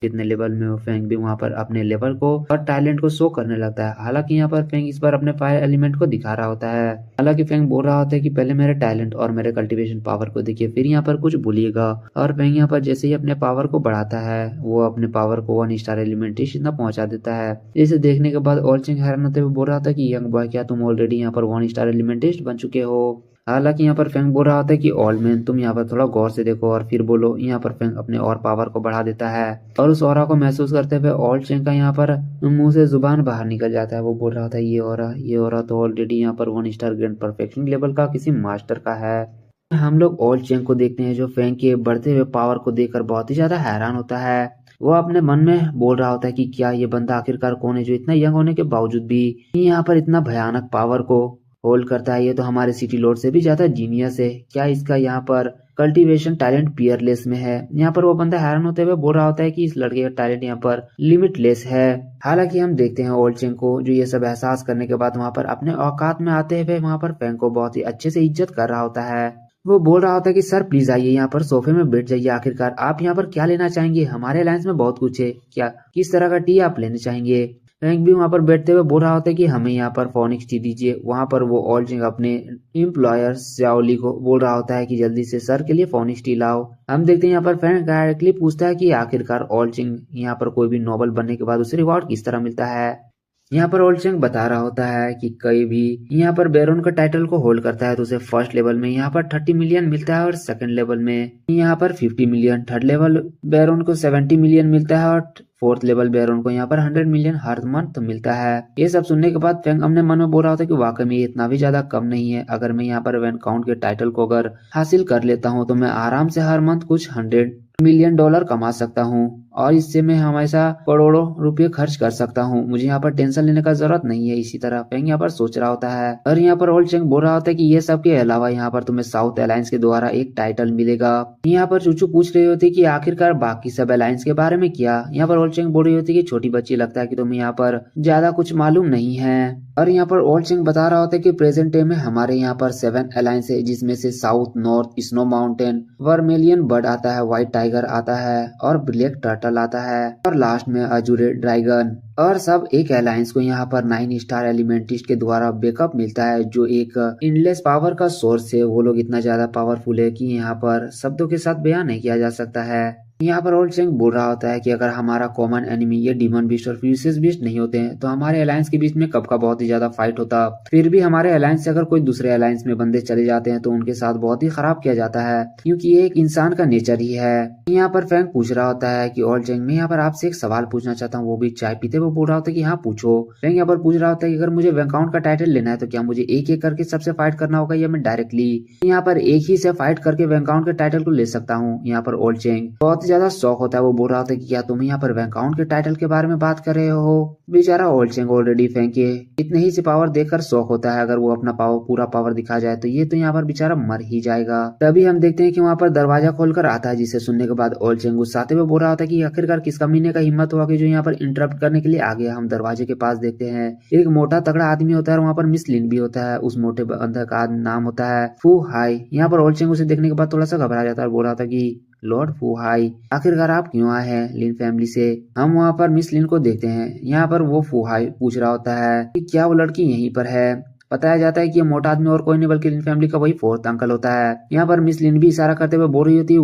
कितने लेवल में हो। फेंग भी वहाँ पर अपने लेवल को और टैलेंट को शो करने लगता है। हालांकि यहाँ पर फेंग इस बार अपने फायर एलिमेंट को दिखा रहा होता है। हालांकि फेंग बोल रहा होता है कि पहले मेरे टैलेंट और मेरे कल्टीवेशन पावर को देखिए, फिर यहाँ पर कुछ भूलिएगा। और फेंग यहाँ पर जैसे ही अपने पावर को बढ़ाता है, वो अपने पावर को 1 स्टार एलिमेंटिस्ट इतना पहुंचा देता है। इसे देखने के बाद ऑलचिंग हैरान होते हुए बोल रहा था कि यंग बॉय, क्या तुम ऑलरेडी यहाँ पर 1 स्टार एलिमेंटिस्ट बन चुके हो। हालांकि यहाँ पर फेंग बोल रहा होता है कि ओल्ड मैन, तुम यहाँ पर थोड़ा गौर से देखो और फिर बोलो। यहाँ पर फेंग अपने और पावर को बढ़ा देता है और उस ऑरा को महसूस करते हुए ओल्ड चेंग का यहाँ पर मुंह से जुबान बाहर निकल जाता है। वो बोल रहा था, ये ऑरा तो ऑलरेडी यहाँ पर 1 स्टार ग्रैंड परफेक्शन लेवल का किसी मास्टर का है। हम लोग ओल्ड चेंग को देखते हैं, जो फेंग के बढ़ते हुए पावर को देखकर बहुत ही ज्यादा हैरान होता है। वो अपने मन में बोल रहा होता है कि क्या ये बंदा आखिरकार कौन है जो इतना यंग होने के बावजूद भी यहाँ पर इतना भयानक पावर को होल्ड करता है। ये तो हमारे सिटी लॉर्ड से भी ज्यादा जीनियस है। क्या इसका यहाँ पर कल्टीवेशन टैलेंट पियरलेस में है। यहाँ पर वो बंदा हैरान होते हुए बोल रहा होता है कि इस लड़के का टैलेंट यहाँ पर लिमिटलेस है। हालांकि हम देखते हैं ओल्ड चेंग को, जो ये सब एहसास करने के बाद वहाँ पर अपने औकात में आते हुए वहाँ पर फेंग को बहुत ही अच्छे से इज्जत कर रहा होता है। वो बोल रहा होता है कि सर प्लीज आइए यहाँ पर सोफे में बैठ जाइए। आखिरकार आप यहाँ पर क्या लेना चाहेंगे? हमारे अलायंस में बहुत कुछ है। क्या किस तरह का टी आप लेना चाहेंगे? फ्रैंक भी वहां पर बैठते हुए बोल रहा होता है कि हमें यहाँ पर फोनिक्स टी दीजिए। वहां पर वो ऑलचिंग अपने एम्प्लॉयर श्याओली को बोल रहा होता है कि जल्दी से सर के लिए फोनिक्स टी लाओ। हम देखते हैं यहाँ पर फ्रैंक डायरेक्टली पूछता है कि आखिरकार ऑलचिंग यहाँ पर कोई भी नोबल बनने के बाद उसे रिवॉर्ड किस तरह मिलता है। यहाँ पर ओल्डचंग बता रहा होता है कि कोई भी यहाँ पर बैरोन का टाइटल को होल्ड करता है तो उसे फर्स्ट लेवल में यहाँ पर 30 मिलियन मिलता है और सेकंड लेवल में यहाँ पर 50 मिलियन। थर्ड लेवल बैरोन को 70 मिलियन मिलता है और फोर्थ लेवल बैरोन को यहाँ पर 100 मिलियन हर मंथ मिलता है। ये सब सुनने के बाद फेंग अपने मन में बोल रहा होता है कि वाकई में ये इतना भी ज्यादा कम नहीं है। अगर मैं यहाँ पर वैन काउंट के टाइटल को अगर हासिल कर लेता हूँ तो मैं आराम से हर मंथ कुछ $100 मिलियन कमा सकता हूँ और इससे मैं हमेशा करोड़ों रुपए खर्च कर सकता हूँ। मुझे यहाँ पर टेंशन लेने का जरूरत नहीं है। इसी तरह फेंग यहाँ पर सोच रहा होता है और यहाँ पर ओल्ड चेंग बोल रहा होता है कि ये सब के अलावा यहाँ पर तुम्हें साउथ अलायंस के द्वारा एक टाइटल मिलेगा। यहाँ पर चूचू पूछ रही होती कि आखिरकार बाकी सब अलायंस के बारे में क्या। यहाँ पर ओल्ड चेंग बोल रही होती कि छोटी बच्ची, लगता है कि तुम्हें यहाँ पर ज्यादा कुछ मालूम नहीं है। और यहाँ पर ओल्ड चेंग बता रहा होता है कि प्रेजेंट डे में हमारे यहाँ पर 7 अलायंस है, जिसमें से south, north, snow mountain, vermilion bird आता है, व्हाइट टाइगर आता है और ब्लैक टर्टल आता है और लास्ट में अजूरे ड्रैगन। और सब एक अलायंस को यहाँ पर 9 स्टार एलिमेंटिस्ट के द्वारा बैकअप मिलता है, जो एक इनलेस पावर का सोर्स है। वो लोग इतना ज्यादा पावरफुल है कि यहाँ पर शब्दों के साथ बयान नहीं किया जा सकता है। यहाँ पर ओल्ड चेंग बोल रहा होता है कि अगर हमारा कॉमन एनिमी ये डीमन बीस्ट और फ्यूसियस बीस्ट नहीं होते हैं तो हमारे अलायंस के बीच में कब का बहुत ही ज्यादा फाइट होता। फिर भी हमारे अलायंस से अगर कोई दूसरे अलायंस में बंदे चले जाते हैं तो उनके साथ बहुत ही खराब किया जाता है, क्योंकि ये एक इंसान का नेचर ही है। यहाँ पर फैंग पूछ रहा होता है कि ओल्ड चेंग, मैं यहाँ पर आपसे एक सवाल पूछना चाहता हूँ, वो भी चाय पीते हुए बोल रहा होता है कि हाँ पूछो। फैंग यहाँ पर पूछ रहा होता है कि अगर मुझे वैंकाउंट का टाइटल लेना है तो क्या मुझे एक एक करके सबसे फाइट करना होगा या मैं डायरेक्टली यहाँ पर एक ही से फाइट करके वैंकाउंट के टाइटल को ले सकता हूँ। यहाँ पर ओल्ड चेंग बहुत ही ज्यादा शौक होता है। वो बोल रहा था कि क्या तुम यहाँ पर वैंकाउंट के टाइटल के बारे में बात कर रहे हो। बेचारा ओल्ड चेंग ऑलरेडी फेंक के इतने ही से पावर देखकर शौक होता है। अगर वो अपना पावर पूरा पावर दिखा जाए तो ये तो यहाँ पर बेचारा मर ही जाएगा। तभी हम देखते हैं कि वहाँ पर दरवाजा खोलकर आता है, जिसे सुनने के बाद ओल्ड चेंग गुस्साते हुए बोल रहा था कि आखिरकार किस कमीने का हिम्मत हुआ कि जो यहाँ पर इंटरप्ट करने के लिए आ गया। हम दरवाजे के पास देखते हैं एक मोटा तगड़ा आदमी होता है और वहाँ पर मिस लिन भी होता है। उस मोटे बंदर का नाम होता है फू हाई। यहाँ पर ओल्ड चेंग उसे देखने के बाद थोड़ा सा घबरा जाता है और बोल रहा था कि लॉर्ड फू हाई, आखिरकार आप क्यों आए हैं लिन फैमिली से। हम वहाँ पर मिस लिन को देखते हैं। यहाँ पर वो फू हाई पूछ रहा होता है कि क्या वो लड़की यहीं पर है। बताया जाता है कि ये मोटा आदमी और कोई नहीं बल्कि लिन फैमिली का वही फोर्थ अंकल होता है। यहाँ पर मिस लिन भी इशारा करते हुए बोल रही होती है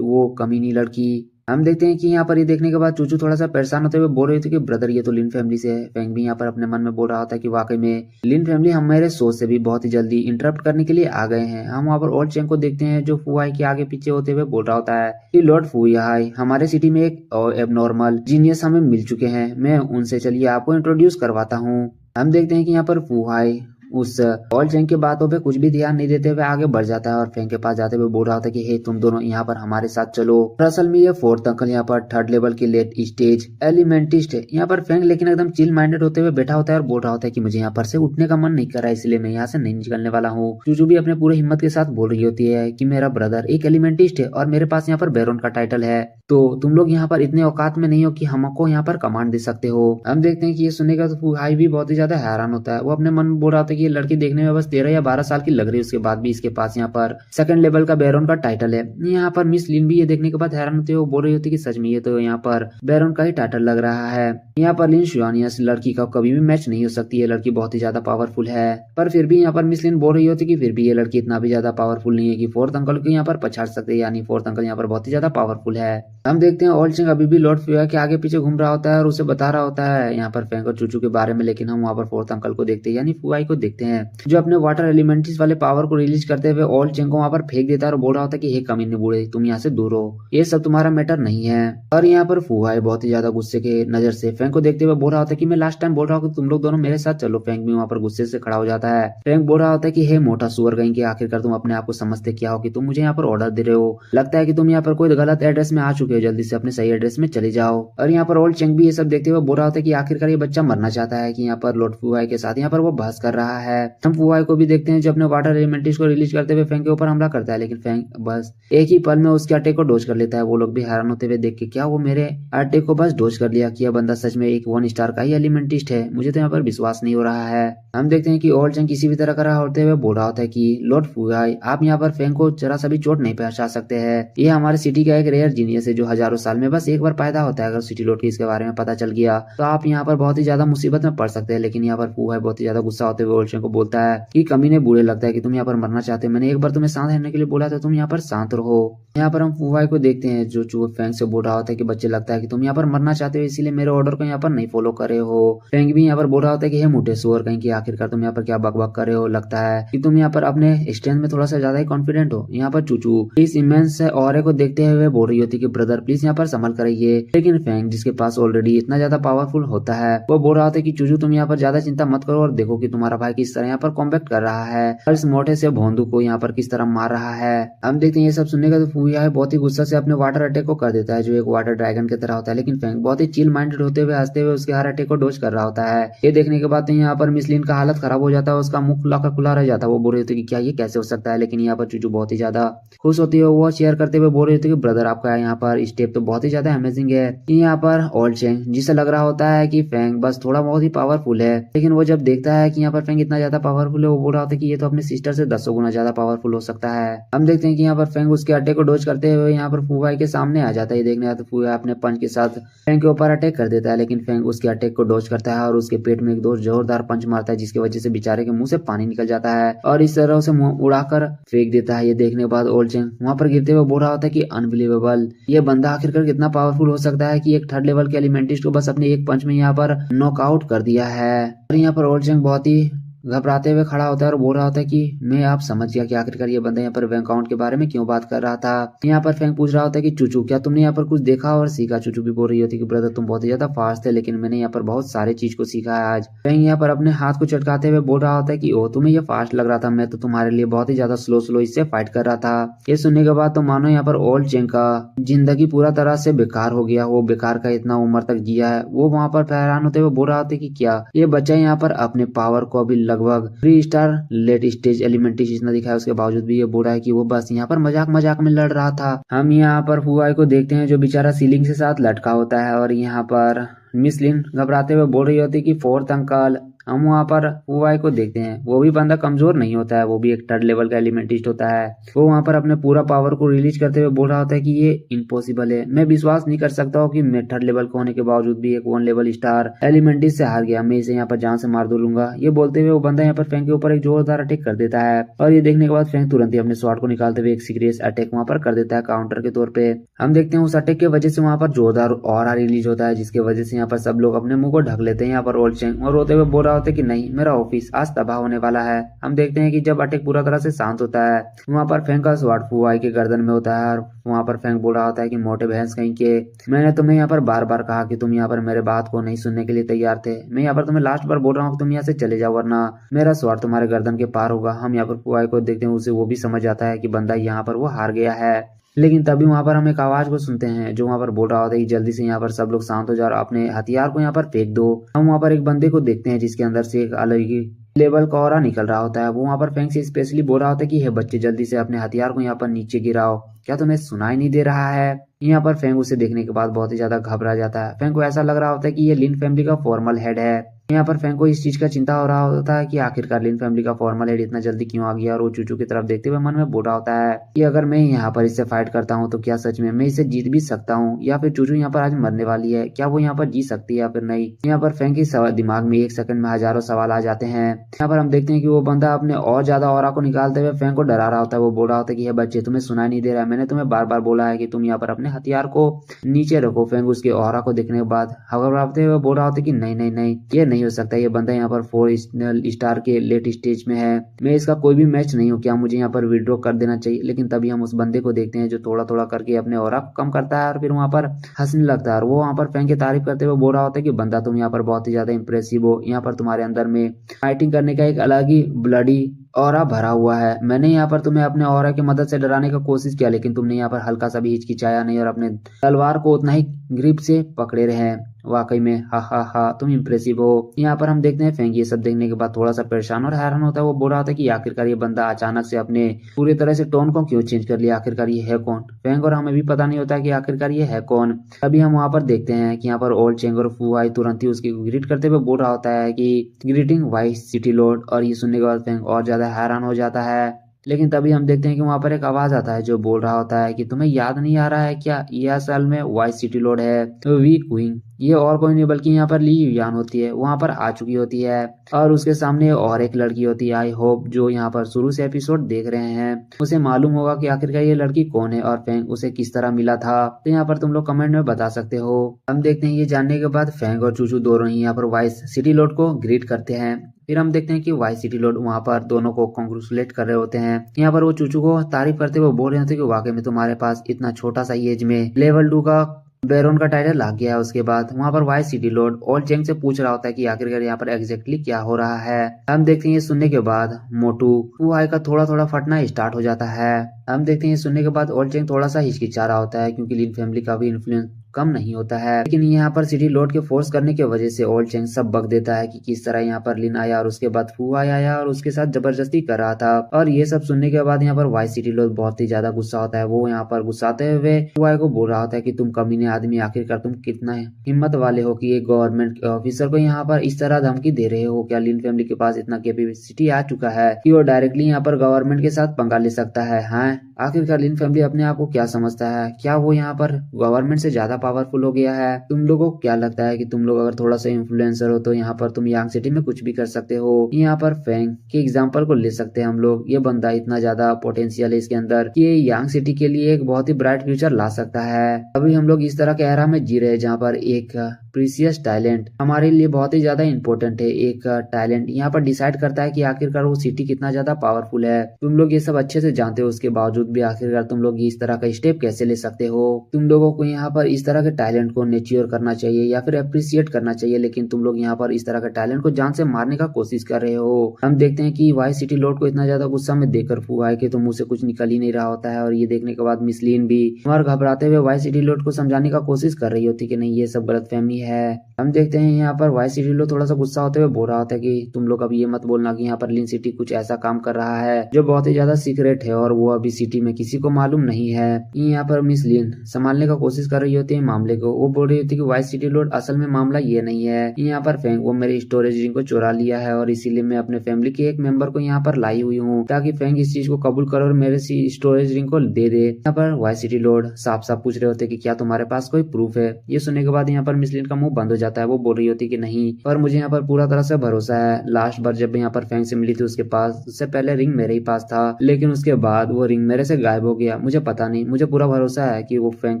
वो कमीनी लड़की। हम देखते हैं कि यहाँ पर ये देखने के बाद चूचू थोड़ा सा परेशान होते हुए बोल रही थी कि ब्रदर ये तो लिन फैमिली से है। फेंग भी यहाँ पर अपने मन में बोल रहा होता है कि वाकई में लिन फैमिली हमारे सोच से भी बहुत ही जल्दी इंटरप्ट करने के लिए आ गए हैं। हम वहाँ पर ओल्ड चेंग को देखते हैं जो फुआई के आगे पीछे होते हुए बोल रहा होता है कि लॉर्ड फुआई, हमारे सिटी में एक एबनॉर्मल जीनियस हमें मिल चुके हैं, मैं उनसे चलिए आपको इंट्रोड्यूस करवाता हूँ। हम देखते हैं कि यहाँ पर फुआई उस ओल्ड चेंग की बातों पे कुछ भी ध्यान नहीं देते हुए आगे बढ़ जाता है और फेंग के पास जाते हुए बोल रहा होता है कि हे तुम दोनों यहाँ पर हमारे साथ चलो। असल में ये फोर्थ अंकल यहाँ पर थर्ड लेवल की लेट स्टेज एलिमेंटिस्ट है। यहाँ पर फेंग लेकिन एकदम चिल माइंडेड होते हुए बैठा होता है और बोल रहा होता है कि मुझे यहाँ पर से उठने का मन नहीं कर रहा है, इसलिए मैं यहाँ से नहीं निकलने वाला हूँ। चूचू भी अपने पूरे हिम्मत के साथ बोल रही होती है कि मेरा ब्रदर एक एलिमेंटिस्ट है और मेरे पास यहाँ पर बैरोन का टाइटल है, तो तुम लोग यहाँ पर इतने औकात में नहीं हो कि हमको यहाँ पर कमांड दे सकते हो। हम देखते हैं कि ये सुनने का तो हाई भी बहुत ही ज्यादा हैरान होता है। वो अपने मन में बोल रहा होता है कि ये लड़की देखने में बस 13 या 12 साल की लग रही है, उसके बाद भी इसके पास यहाँ पर सेकंड लेवल का बैरोन का टाइटल है। यहाँ पर मिस लिन भी ये देखने के बाद हैरान होती है, वो बोल रही होती है कि सच में ये तो यहाँ पर बैरोन का ही टाइटल लग रहा है। यहाँ पर लिन शुआनिया इस लड़की का कभी भी मैच नहीं हो सकती, ये लड़की बहुत ही ज्यादा पावरफुल है। पर फिर भी यहाँ पर मिस लिन बोल रही होती कि फिर भी ये लड़की इतना भी ज्यादा पावरफुल नहीं है कि फोर्थ अंकल को यहाँ पर पछाड़ सकते, यानी फोर्थ अंकल यहाँ पर बहुत ही ज्यादा पावरफुल है। हम देखते हैं ओल्ड चिंग अभी भी लॉर्ड फ्यूआ के आगे पीछे घूम रहा होता है और उसे बता रहा होता है यहाँ पर फेंग और चूचू के बारे में, लेकिन हम वहाँ पर फोर्थ अंकल को देखते हैं यानी फुआई को देखते हैं, जो अपने वाटर एलिमेंट्स वाले पावर को रिलीज करते हुए ओल्ड चिंग को वहाँ पर फेंक देता है और बोल रहा होता है कि हे कमीने बूढ़े, तुम यहाँ से दूर हो, ये सब तुम्हारा मैटर नहीं है। और यहाँ पर फुआई बहुत ही ज्यादा गुस्से के नजर से फेंग को देखते हुए बोल रहा होता है कि मैं लास्ट टाइम बोल रहा हूँ कि तुम लोग दोनों मेरे साथ चलो। फेंग भी वहाँ पर गुस्से से खड़ा हो जाता है। फेंग बोल रहा होता है कि हे मोटा सुअर कहीं के, आखिरकार तुम अपने आप को समझते क्या हो कि तुम मुझे यहाँ पर ऑर्डर दे रहे हो, लगता है कि तुम यहाँ पर कोई गलत एड्रेस में आ चुके हो, जल्दी से अपने सही एड्रेस में चले जाओ। और यहाँ पर ओल्ड चेंग भी ये सब देखते हुए बोल रहा होता है कि आखिरकार ये बच्चा मरना चाहता है कि यहाँ पर लॉर्ड फुआई के साथ यहाँ पर वो बहस कर रहा है। हम फुआई को भी देखते हैं जो अपने वाटर एलिमेंट्स को रिलीज करते हुए फेंग के ऊपर हमला करता है, लेकिन फेंग बस एक ही पल में उसके अटैक को डोज कर लेता है। वो लोग भी हैरान होते हुए देख के क्या वो मेरे अटैक को बस डोज कर लिया, कि यह बंदा सच में एक 1 स्टार का ही एलिमेंटिस्ट है, मुझे तो यहाँ पर विश्वास नहीं हो रहा है। हम देखते हैं कि ओल्ड चेंग किसी भी तरह का होते हुए बोल रहा होता है कि लॉर्ड फुआई आप यहाँ पर फेंग को जरा सा भी चोट नहीं पहुंचा सकते हैं, ये हमारे सिटी का एक रेयर जीनियस है जो हजारों साल में बस एक बार पैदा होता है। अगर सिटी लॉर्ड की इसके बारे में पता चल गया तो आप यहाँ पर बहुत ही ज्यादा मुसीबत में पड़ सकते हैं। लेकिन यहाँ पर फुआई बहुत ही ज्यादा गुस्सा होते हुए ओल्ड चेंग को बोलता है कि कमीने बुरे, लगता है कि तुम यहाँ पर मरना चाहते हो, मैंने एक बार तुम्हें शांत रहने के लिए बोला था, तुम यहाँ पर शांत रहो। यहाँ पर हम फुआई को देखते हैं जो चूहे फेंग से बोल रहा होता है कि बच्चे लगता है कि तुम यहाँ पर मरना चाहते हो, इसीलिए मेरे ऑर्डर को यहाँ पर नहीं फॉलो कर रहे हो। फेंग भी यहाँ पर बोल रहा होता है कि हे मोटे सुअर कहीं की, आखिरकार तुम यहाँ पर क्या बकबक कर रहे हो, लगता है कि तुम यहाँ पर अपने स्ट्रेंथ में थोड़ा सा ज्यादा ही कॉन्फिडेंट हो। यहाँ पर चूचू इस इमेंस ऑरे को देखते हुए बोल रही होती कि ब्रदर प्लीज यहाँ पर संभल कर रहिए, लेकिन फेंग जिसके पास ऑलरेडी इतना ज्यादा पावरफुल होता है वो बोल रहा होता है कि चूचू तुम यहाँ पर ज्यादा चिंता मत करो और देखो कि तुम्हारा भाई किस तरह यहाँ पर कॉम्बैक्ट कर रहा है और इस मोटे से भोंदू को यहाँ पर किस तरह मार रहा है। हम देखते हैं ये सब सुनने का तो फुआई बहुत ही गुस्सा से अपने वाटर अटैक को कर देता है जो एक वाटर ड्रैगन की तरह होता है, लेकिन फेंग बहुत ही चिल माइंडेड होते हुए हंसते हुए उसके हर अटैक को डोज कर रहा होता है। ये देखने के बाद तो यहाँ पर मिस लिन का हालत खराब हो जाता है, उसका मुंह खुला रह जाता है। वो बोल रही होती है कि क्या ये कैसे हो सकता है, लेकिन यहाँ पर चूचू बहुत ही ज्यादा खुश होती है। वो शेयर करते हुए बोल रही होती है कि ब्रदर आपका यहाँ पर स्टेप तो बहुत ही ज्यादा अमेजिंग है। यहाँ पर ओल्ड चेंग जिसे लग रहा होता है कि फेंग बस थोड़ा बहुत ही पावरफुल है, लेकिन वो जब देखता है कि यहाँ पर फेंग इतना ज्यादा पावरफुल है वो बोल रहा होता है कि ये तो अपने सिस्टर से 10 गुना ज्यादा पावरफुल हो सकता है। हम देखते हैं कि यहाँ पर फेंग उसके अटैक को डोज करते हुए यहाँ पर फुआई के सामने आ जाता है। देखने आता फुआई अपने पंच के साथ फेंग के ऊपर अटैक कर देता है, लेकिन फेंग उसके अटैक को डोज करता है और उसके पेट में एक दो जोरदार पंच मारता है जिसकी वजह से बेचारे के मुंह से पानी निकल जाता है और इस तरह उसे मुंह उड़ाकर फेंक देता है। ये देखने के बाद ओल्ड चेंग वहां पर गिरते हुए बोल रहा होता है कि अनबिलीवेबल, ये बंदा आखिरकार कितना पावरफुल हो सकता है कि एक 3rd लेवल के एलिमेंटिस्ट को बस अपने एक पंच में यहाँ पर नॉकआउट कर दिया है। और यहाँ पर ओल्ड चेंग बहुत ही घबराते हुए खड़ा होता है और बोल रहा होता है कि मैं आप समझ गया कि आखिरकार ये बंदा यहाँ पर बैंक अकाउंट के बारे में क्यों बात कर रहा था। यहाँ पर फेंग पूछ रहा होता है कि चूचू क्या तुमने यहाँ पर कुछ देखा और सीखा। चूचू भी बोल रही होती है कि ब्रदर तुम बहुत ही ज्यादा फास्ट थे, लेकिन मैंने यहाँ पर बहुत सारे चीज को सीखा है आज। फेंग यहाँ पर अपने हाथ को चटकाते हुए बोल रहा होता है कि ओ तुम्हें ये फास्ट लग रहा था, मैं तो तुम्हारे लिए बहुत ही ज्यादा स्लो इससे फाइट कर रहा था। ये सुनने के बाद तो मानो यहाँ पर ओल्ड चेंग का जिंदगी पूरा तरह से बेकार हो गया, वो बेकार का इतना उम्र तक जिया है। वो वहाँ पर हैरान होते हुए बोल रहा होता है कि क्या ये बच्चा यहाँ पर अपने पावर को अभी लगभग 3 स्टार लेट स्टेज एलिमेंट्री इतना दिखाया, उसके बावजूद भी ये बोल रहा है कि वो बस यहाँ पर मजाक में लड़ रहा था। हम यहाँ पर फुआई को देखते हैं जो बेचारा सीलिंग से साथ लटका होता है और यहाँ पर मिस लिन घबराते हुए बोल रही होती है कि फोर्थ अंकल। हम वहाँ पर फुआई को देखते हैं, वो भी बंदा कमजोर नहीं होता है, वो भी एक 3rd लेवल का एलिमेंटिस्ट होता है। वो वहाँ पर अपने पूरा पावर को रिलीज करते हुए बोल रहा होता है कि ये इम्पॉसिबल है, मैं विश्वास नहीं कर सकता हूँ कि मैं 3rd लेवल को होने के बावजूद भी एक 1 लेवल स्टार एलिमेंटिस्ट से हार गया, मैं इसे यहाँ पर जान से मार दूंगा। ये बोलते हुए वो बंदा यहाँ पर फेंग के ऊपर एक जोरदार अटैक कर देता है और ये देखने के बाद फेंग तुरंत ही अपने स्वॉर्ड को निकालते हुए एक सीरियस अटैक वहाँ पर कर देता है काउंटर के तौर पे। हम देखते हैं उस अटैक की वजह से वहाँ पर जोरदार ऑरा रिलीज होता है जिसकी वजह से यहाँ पर सब लोग अपने मुंह को ढक लेते हैं। यहाँ पर ओल्ड चेंग और रोते हुए बोल रहा होता है कि नहीं, मेरा ऑफिस आज तबाह होने वाला है। हम देखते हैं कि जब अटैक पूरा तरह से शांत होता है वहाँ पर फेंग का स्वॉर्ड फुआई के गर्दन में होता है और वहाँ पर फेंग बोल रहा होता है कि मोटे भैंस कहीं के, मैंने तुम्हें यहाँ पर बार बार कहा कि तुम यहाँ पर मेरे बात को नहीं सुनने के लिए तैयार थे, मैं यहाँ पर तुम्हें लास्ट बार बोल रहा हूँ कि तुम यहाँ से चले जाओ वरना मेरा स्वॉर्ड तुम्हारे गर्दन के पार होगा। हम यहाँ पर फुआई को देखते हैं, उसे वो भी समझ आता है कि बंदा यहाँ पर वो हार गया है, लेकिन तभी वहां पर हम एक आवाज को सुनते हैं जो वहां पर बोल रहा होता है कि जल्दी से यहाँ पर सब लोग शांत हो जाओ और अपने हथियार को यहाँ पर फेंक दो। हम वहां पर एक बंदे को देखते हैं जिसके अंदर से एक अलग ही लेवल का ऑरा निकल रहा होता है। वो वहां पर फेंग से स्पेशली बोल रहा होता है कि हे बच्चे जल्दी से अपने हथियार को यहाँ पर नीचे गिराओ, क्या तुम्हें सुनाई नहीं दे रहा है। यहाँ पर फेंग उसे देखने के बाद बहुत ही ज्यादा घबरा जाता है। फेंग को ऐसा लग रहा होता है कि ये लिन फैमिली का फॉर्मल हेड है यहाँ पर फैंग को इस चीज का चिंता हो रहा होता है कि आखिरकार लिन फैमिली का फॉर्मल हेड इतना जल्दी क्यों आ गया, और वो चूचू की तरफ देखते हुए मन में बोल रहा होता है कि अगर मैं यहाँ पर इससे फाइट करता हूँ तो क्या सच में मैं इसे जीत भी सकता हूँ, या फिर चूचू यहाँ पर आज मरने वाली है, क्या वो यहाँ पर जीत सकती है या फिर नहीं। यहाँ पर फैंग के दिमाग में एक सेकंड में हजारों सवाल आ जाते हैं। यहाँ पर हम देखते हैं कि वो बंदा अपने और ज्यादा ऑरा को निकालते हुए फैंग को डरा रहा होता है। वो बोल रहा होता है कि ये बच्चे तुम्हें सुनाई नहीं दे रहा है, मैंने तुम्हें बार बार बोला है कि तुम यहाँ पर अपने हथियार को नीचे रखो। फैंग उसके ऑरा को देखने के बाद घबराते हुए बोल रहा होता है कि नहीं नहीं नहीं, ये नहीं हो सकता, ये बंदा यहाँ पर 4 स्टार के लेट स्टेज में है, मैं इसका कोई भी मैच नहीं हूँ, क्या मुझे यहाँ पर विड्रॉ कर देना चाहिए। लेकिन तभी हम उस बंदे को देखते हैं जो थोड़ा थोड़ा करके अपने ऑरा को कम करता है और फिर वहाँ पर हंसने लगता है। और वो वहाँ पर फैंग की तारीफ करते हुए बोल रहा होता है कि बंदा तुम यहाँ पर बहुत ही ज्यादा इंप्रेसिव हो, यहाँ पर तुम्हारे अंदर में फाइटिंग करने का एक अलग ही ब्लडी ऑरा भरा हुआ है। मैंने यहाँ पर तुम्हें अपने ऑरा की मदद से डराने का कोशिश किया, लेकिन तुमने यहाँ पर हल्का सा भी हिचकिचाया नहीं और अपने तलवार को उतना ही ग्रिप से पकड़े रहे। वाकई में हा हा हा, तुम इम्प्रेसिव हो। यहाँ पर हम देखते हैं फैंग ये सब देखने के बाद थोड़ा सा परेशान और हैरान होता है। वो बोल रहा था कि आखिरकार ये बंदा अचानक से अपने पूरी तरह से टोन को क्यों चेंज कर लिया, आखिरकार ये है कौन। फैंग और हमें भी पता नहीं होता कि आखिरकार ये है कौन। अभी हम वहाँ पर देखते हैं कि यहाँ पर ओल्ड चेंग और फू आई तुरंत ही उसकी ग्रीट करते हुए बोल रहा होता है कि ग्रीटिंग वाइस सिटी लॉर्ड। और ये सुनने के बाद फैंग और ज्यादा हैरान हो जाता है। लेकिन तभी हम देखते हैं कि वहां पर एक आवाज आता है जो बोल रहा होता है कि तुम्हें याद नहीं आ रहा है क्या, ये असल में वाइस सिटी लॉर्ड है वीक विंग। ये और कोई नहीं बल्कि यहाँ पर ली युयान होती है, वहां पर आ चुकी होती है और उसके सामने और एक लड़की होती है। आई होप जो यहाँ पर शुरू से एपिसोड देख रहे हैं उसे मालूम होगा कि आखिरकार ये लड़की कौन है और फैंग उसे किस तरह मिला था। तो यहाँ पर तुम लोग कमेंट में बता सकते हो। हम देखते हैं ये जानने के बाद फैंग और चूचू दोनों ही यहाँ पर वाइस सिटी लॉर्ड को ग्रीट करते हैं। फिर हम देखते हैं कि वाइस सिटी लॉर्ड वहां पर दोनों को कांग्रेचुलेट कर रहे होते हैं। यहाँ पर वो चूचू को तारीफ करते हुए बोल रहे होते हैं कि वाकई में तुम्हारे पास इतना छोटा सा एज में लेवल 2 का बैरोन का टाइटल लाग गया है। उसके बाद वहां पर vice city lord old Cheng से पूछ रहा होता है कि आखिरकार यहाँ पर एग्जैक्टली क्या हो रहा है। हम देखते हैं ये सुनने के बाद मोटू फुआई का थोड़ा थोड़ा फटना स्टार्ट हो जाता है। हम देखते हैं सुनने के बाद ओल्ड चेंग थोड़ा सा हिचकिचा रहा होता है क्योंकि लिन फैमिली का भी इन्फ्लुएंस कम नहीं होता है। लेकिन यहाँ पर सिटी लॉर्ड के फोर्स करने की वजह से ओल्ड चेंग सब बक देता है कि किस तरह यहाँ पर लिन आया और उसके बाद फुआई आया और उसके साथ जबरदस्ती कर रहा था। और ये सब सुनने के बाद यहाँ पर वाइस सिटी लॉर्ड बहुत ही ज्यादा गुस्सा होता है। वो यहाँ पर गुस्साते हुए फुआई को बोल रहा होता है कि तुम कमीने आदमी, आखिरकार तुम कितना हिम्मत वाले हो कि एक गवर्नमेंट ऑफिसर को यहाँ पर इस तरह धमकी दे रहे हो। क्या लिन फैमिली के पास इतना कैपेसिटी आ चुका है कि वो डायरेक्टली यहाँ पर गवर्नमेंट के साथ पंगा ले सकता है। हाँ, आखिरकार लिन फैमिली अपने आप को क्या समझता है, क्या वो यहाँ पर गवर्नमेंट से ज्यादा पावरफुल हो गया है। तुम लोगों को क्या लगता है कि तुम लोग अगर थोड़ा सा इन्फ्लुएंसर हो तो यहाँ पर तुम यांग सिटी में कुछ भी कर सकते हो। यहाँ पर फैंग के एग्जाम्पल को ले सकते हैं हम लोग। ये बंदा इतना ज्यादा पोटेंशियल है इसके अंदर कि ये यांग सिटी के लिए एक बहुत ही ब्राइट फ्यूचर ला सकता है। अभी हम लोग इस तरह के एरा में जी रहे हैं जहाँ पर एक प्रीसियस टैलेंट हमारे लिए बहुत ही ज्यादा इंपॉर्टेंट है। एक टैलेंट यहाँ पर डिसाइड करता है कि आखिरकार वो सिटी कितना ज्यादा पावरफुल है। तुम लोग ये सब अच्छे से जानते हो, उसके बावजूद भी आखिरकार तुम लोग इस तरह का स्टेप कैसे ले सकते हो। तुम लोगों को यहाँ पर इस तरह के टैलेंट को नेच्योर करना चाहिए या फिर अप्रिसिएट करना चाहिए, लेकिन तुम लोग यहाँ पर इस तरह के टैलेंट को जान से मारने का कोशिश कर रहे हो। हम देखते हैं कि वाइस सिटी लॉर्ड को इतना ज्यादा गुस्सा में देकर फुआई के तो मुंह से कुछ निकल ही नहीं रहा होता है। और ये देखने के बाद मिस लिन भी और घबराते हुए वाइस सिटी लॉर्ड को समझाने का कोशिश कर रही होती कि नहीं ये सब गलतफहमी है। हम देखते हैं यहाँ पर वाइस सिटी लॉर्ड थोड़ा सा गुस्सा होते हुए बोल रहा होता है कि तुम लोग अब ये मत बोलना कि यहाँ पर लिन सिटी कुछ ऐसा काम कर रहा है जो बहुत ही ज्यादा सीक्रेट है और वो अभी सिटी में किसी को मालूम नहीं है। यहाँ पर मिस लिन संभालने का कोशिश कर रही होती है मामले को। वो बोल रही होती है कि वाइस सिटी लॉर्ड असल में मामला ये नहीं है। यहाँ पर फैंग वो मेरे स्टोरेज रिंग को चुरा लिया है और इसीलिए मैं अपने फैमिली के एक मेंबर को यहाँ पर लाई हुई हूँ ताकि फैंग इस चीज को कबूल करे और मेरे स्टोरेज रिंग को दे दे। यहाँ पर वाइस सिटी लॉर्ड साफ साफ पूछ रहे होते कि क्या तुम्हारे पास कोई प्रूफ है। ये सुनने के बाद यहाँ पर मिस लिन का मुंह बंद हो जाता है। वो बोल रही होती कि नहीं, पर मुझे यहाँ पर पूरा तरह से भरोसा है। लास्ट बार जब यहाँ पर फैंग से मिली थी उसके पास, उससे पहले रिंग मेरे ही पास था, लेकिन उसके बाद वो रिंग मेरे से गायब हो गया। मुझे पता नहीं, मुझे पूरा भरोसा है कि वो फैंग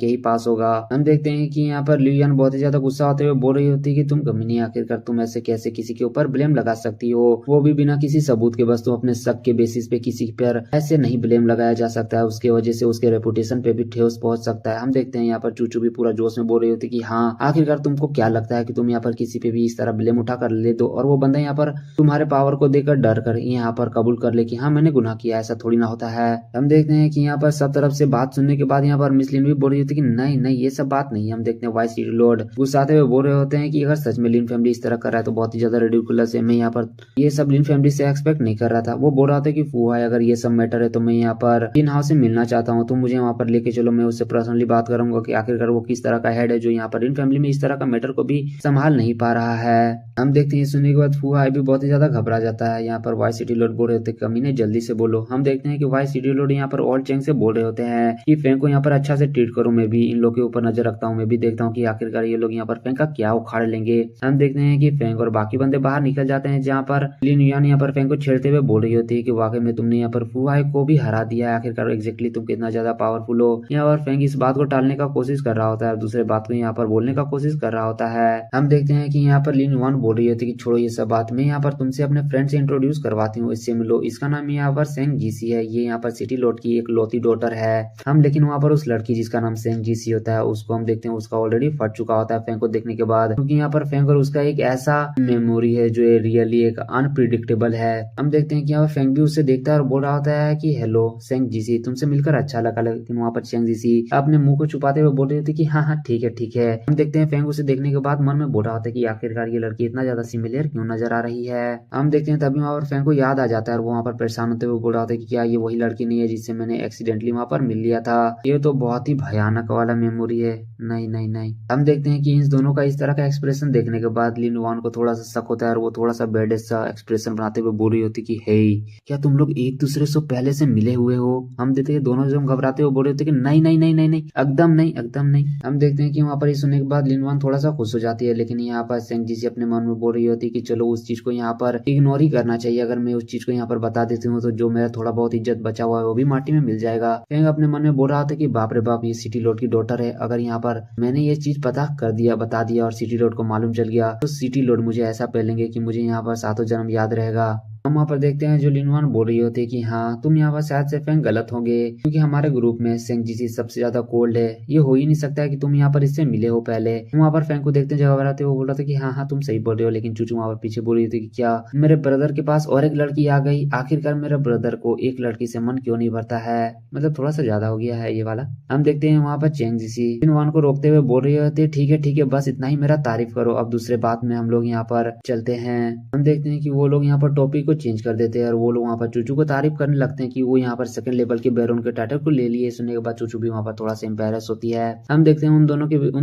के ही पास होगा। हम देखते हैं कि यहाँ पर लियान बहुत ही ज्यादा गुस्सा होते हुए बोल रही होती है कि तुम कमीनी, आखिरकार तुम ऐसे कैसे किसी के ऊपर ब्लेम लगा सकती हो, वो भी बिना किसी सबूत के। बस तुम अपने शक के बेसिस पे किसी पर ऐसे नहीं ब्लेम लगाया जा सकता है, उसके वजह से उसके रेपुटेशन पे भी ठेस पहुंच सकता है। हम देखते हैं यहाँ पर चूचू भी पूरा जोश में बोल रही होती कि हाँ, आखिरकार तुमको क्या लगता है कि तुम यहाँ पर किसी पे भी इस तरह ब्लेम उठा कर ले दो और वो बंदा यहाँ पर तुम्हारे पावर को देकर डर कर यहाँ पर कबूल कर ले कि हाँ मैंने गुनाह किया। ऐसा थोड़ी ना होता है। हम देखते हैं कि यहाँ पर सब तरफ से बात सुनने के बाद यहाँ पर मिस लिन भी बोल रही होती है कि नहीं नहीं ये सब बात नहीं है। हम देखते हैं वाइस सिटी लॉर्ड गुस्साते हुए बोल रहे होते हैं कि अगर सच में लिन फैमिली इस तरह कर रहा है तो बहुत ही ज्यादा रिडिकुलस है। मैं यहाँ पर ये सब लिन फैमिली से एक्सपेक्ट नहीं कर रहा था। वो बोल रहा था कि फूहा अगर ये सब मैटर है तो मैं यहाँ पर लिन हाउस से मिलना चाहता हूँ, तुम मुझे वहाँ पर लेके चलो, मैं उससे पर्सनली बात करूंगा कि आखिरकार वो किस तरह का हेड है जो यहाँ पर लिन फैमिली में इस तरह का मैटर को भी संभाल नहीं पा रहा है। हम देखते हैं सुनने के बाद फू हाई भी बहुत ही ज्यादा घबरा जाता है। यहाँ पर वाई सिटी लोड बोल रहे होते कमीने जल्दी से बोलो। हम देखते हैं कि वाई सिटी लोड यहाँ पर ऑल चेंग से बोल रहे होते हैं कि फैंग को यहाँ पर अच्छा से ट्रीट करो, मैं भी इन लोग के ऊपर नजर रखता हूँ, मैं भी देखता हूँ कि आखिरकार ये लोग यहाँ पर फैंग का क्या उखाड़ लेंगे। हम देखते हैं कि फैंग और बाकी बंदे बाहर निकल जाते हैं, जहाँ पर लिन युआन यहाँ पर फैंग को छेड़ते हुए बोल रही होती है कि वाकई में तुमने यहाँ पर फू हाई को भी हरा दिया है, आखिरकार एग्जैक्टली तुम कितना ज्यादा पावरफुल हो। यहाँ पर फैंग इस बात को टालने का कोशिश कर रहा होता है, दूसरे बात को यहाँ पर बोलने का कोशिश कर रहा होता है। हम देखते हैं कि यहाँ पर लिन युआन बोल रही होती है कि छोड़ो ये सब बात, मैं यहाँ पर तुमसे अपने फ्रेंड से इंट्रोड्यूस करवाती हूँ, इससे मिलो। इसका नाम यहाँ पर सेंग जीसी है, ये यहाँ पर सिटी लोड की एक लौती डॉटर है। हम लेकिन वहाँ पर उस लड़की जिसका नाम सेंग जीसी होता है उसको हम देखते हैं उसका ऑलरेडी फट चुका होता है फैंग को देखने के बाद, क्योंकि यहाँ पर फैंग और उसका एक ऐसा मेमोरी है जो रियली एक अनप्रिडिक्टेबल है। हम देखते हैं कि यहाँ पर फैंग भी उससे देखता है और बोल रहा होता है कि हेलो सेंग जीसी, तुमसे मिलकर अच्छा लगा। लेकिन वहाँ पर सेंग जीसी अपने मुंह को छुपाते हुए बोल रही थी कि हाँ हाँ ठीक है ठीक है। हम देखते हैं फैंग उसे देखने के बाद मन में बोल रहा होता है कि आखिरकार ये लड़की इतना ज्यादा सिमिलर क्यों नजर आ रही है। हम देखते हैं तभी वहाँ पर फैंग को याद आ जाता है और वो वहाँ पर परेशान होते हुए बोल रहा होता है कि क्या ये वही लड़की नहीं है जिससे मैंने एक्सीडेंटली वहाँ पर मिल लिया था। ये तो बहुत ही भयानक वाला मेमोरी है। नहीं नहीं नहीं। हम देखते हैं कि इन दोनों का इस तरह का एक्सप्रेशन देखने के बाद लिन युआन को थोड़ा सा शक होता है और वो थोड़ा सा बैड सा एक्सप्रेशन बनाते हुए बोल रही होती कि हे क्या तुम लोग एक दूसरे से पहले से मिले हुए हो। हम देखते हैं दोनों जब घबराते हुए बोल रहे होते कि नहीं नहीं नहीं नहीं नहीं एकदम नहीं एकदम नहीं। हम देखते हैं कि वहाँ पर ये सुनने के बाद लिन युआन थोड़ा सा खुश हो जाती है, लेकिन यहाँ पर सेंग जी अपने मन में बोल रही होती है कि चलो उस चीज को यहाँ पर इग्नोर ही करना चाहिए, अगर मैं उस चीज को यहाँ पर बता देती हूँ तो जो मेरा थोड़ा बहुत इज्जत बचा हुआ है वो भी माटी में मिल जाएगा। फैंग अपने मन में बोल रहा था कि बाप रे बाप ये सिटी लोड की डॉटर है, अगर यहाँ पर मैंने ये चीज पता कर दिया बता दिया और सिटी लोड को मालूम चल गया तो सिटी लोड मुझे ऐसा पहलेंगे कि मुझे यहाँ पर सातों जन्म याद रहेगा। हम वहाँ पर देखते हैं जो लिन युआन बोल रही होती है कि हाँ तुम यहाँ पर शायद से फैंग गलत होंगे, क्योंकि हमारे ग्रुप में सेंग जीसी सबसे ज्यादा कोल्ड है, ये हो ही नहीं सकता है कि तुम यहाँ पर इससे मिले हो पहले। वहाँ पर फैंग को देखते हैं जगह रहते वो बोल रहा था कि हाँ हाँ तुम सही बोल रहे हो, लेकिन चूचू वहाँ पर पीछे बोल रही थी कि क्या मेरे ब्रदर के पास और एक लड़की आ गई, आखिरकार मेरे ब्रदर को एक लड़की से मन क्यों नहीं भरता है, मतलब थोड़ा सा ज्यादा हो गया है ये वाला। हम देखते हैं वहाँ पर चेंग जीसी लिन युआन को रोकते हुए बोल रही होती है ठीक है बस इतना ही मेरा तारीफ करो, अब दूसरे बात में हम लोग यहाँ पर चलते हैं। हम देखते हैं कि वो लोग यहाँ पर टॉपिक को चेंज कर देते हैं और वो लोग वहाँ पर चूचू को तारीफ करने लगते हैं कि वो यहाँ पर सेकंड लेवल के बैरोन के टाइटल को ले लिए। सुनने के बाद चूचू भी वहाँ पर थोड़ा सा एम्बैरेस होती है। हम देखते हैं उन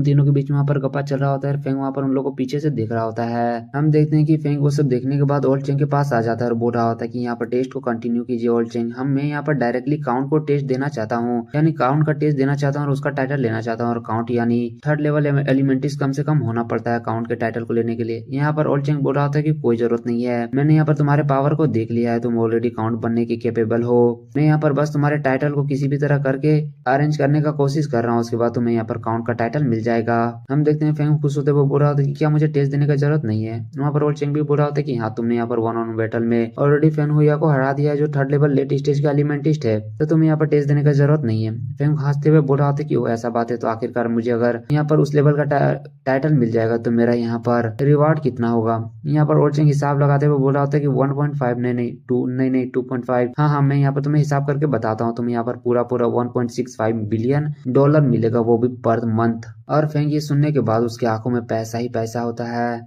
तीनों के बीच में वहाँ पर गप्पा चल रहा होता है। फैंग वहाँ पर उन लोगों को पीछे से देख रहा होता है। हम देखते हैं कि फैंग वो सब देखने के बाद ओल्ड चेंग के पास आ जाता है और बोल रहा होता है कि यहाँ पर टेस्ट को कंटिन्यू कीजिए ओल्ड चेंग, मैं यहाँ पर डायरेक्टली काउंट को टेस्ट देना चाहता हूँ, यानी काउंट का टेस्ट देना चाहता हूँ और उसका टाइटल लेना चाहता हूँ। और काउंट यानी थर्ड लेवल एलिमेंटिस कम से कम होना पड़ता है काउंट के टाइटल को लेने के लिए। यहाँ पर ओल्ड चेंग बोल रहा होता है कि कोई जरूरत नहीं है, मैंने यहाँ पर तुम्हारे पावर को देख लिया है, तुम ऑलरेडी काउंट बनने के कैपेबल हो, मैं यहाँ पर बस तुम्हारे टाइटल को किसी भी तरह करके अरेंज करने का कोशिश कर रहा हूँ, उसके बाद तुम्हें यहाँ पर काउंट का टाइटल मिल जाएगा। हम देखते हैं फैंग खुश होते हुए बोल रहा होता है कि क्या मुझे टेस्ट देने का जरूरत नहीं है। वहाँ पर ओल्ड चेंग भी बोल रहा होता है कि हाँ तुमने यहाँ पर 1-on-1 बैटल में ऑलरेडी फैंग हुआ को हरा दिया है जो थर्ड लेवल लेट स्टेज का एलिमेंटिस्ट है, तो तुम्हें यहाँ पर टेस्ट देने का जरूरत नहीं है। फैंग हंसते हुए बोल रहा होता है कि वो ऐसा बात है तो आखिरकार मुझे अगर यहाँ पर उस लेवल का टाइटल मिल जाएगा तो मेरा यहाँ पर रिवार्ड कितना होगा। यहाँ पर ओल्ड चेंग हिसाब लगाते हुए बोल रहा होता है कि 1.5 नहीं 2.5। हाँ मैं यहाँ पर तुम्हें हिसाब करके बताता हूँ, तुम्हें यहाँ पर पूरा 1.65 बिलियन डॉलर मिलेगा, वो भी पर मंथ। और फैंग ये सुनने के बाद उसकी आंखों में पैसा ही पैसा होता है।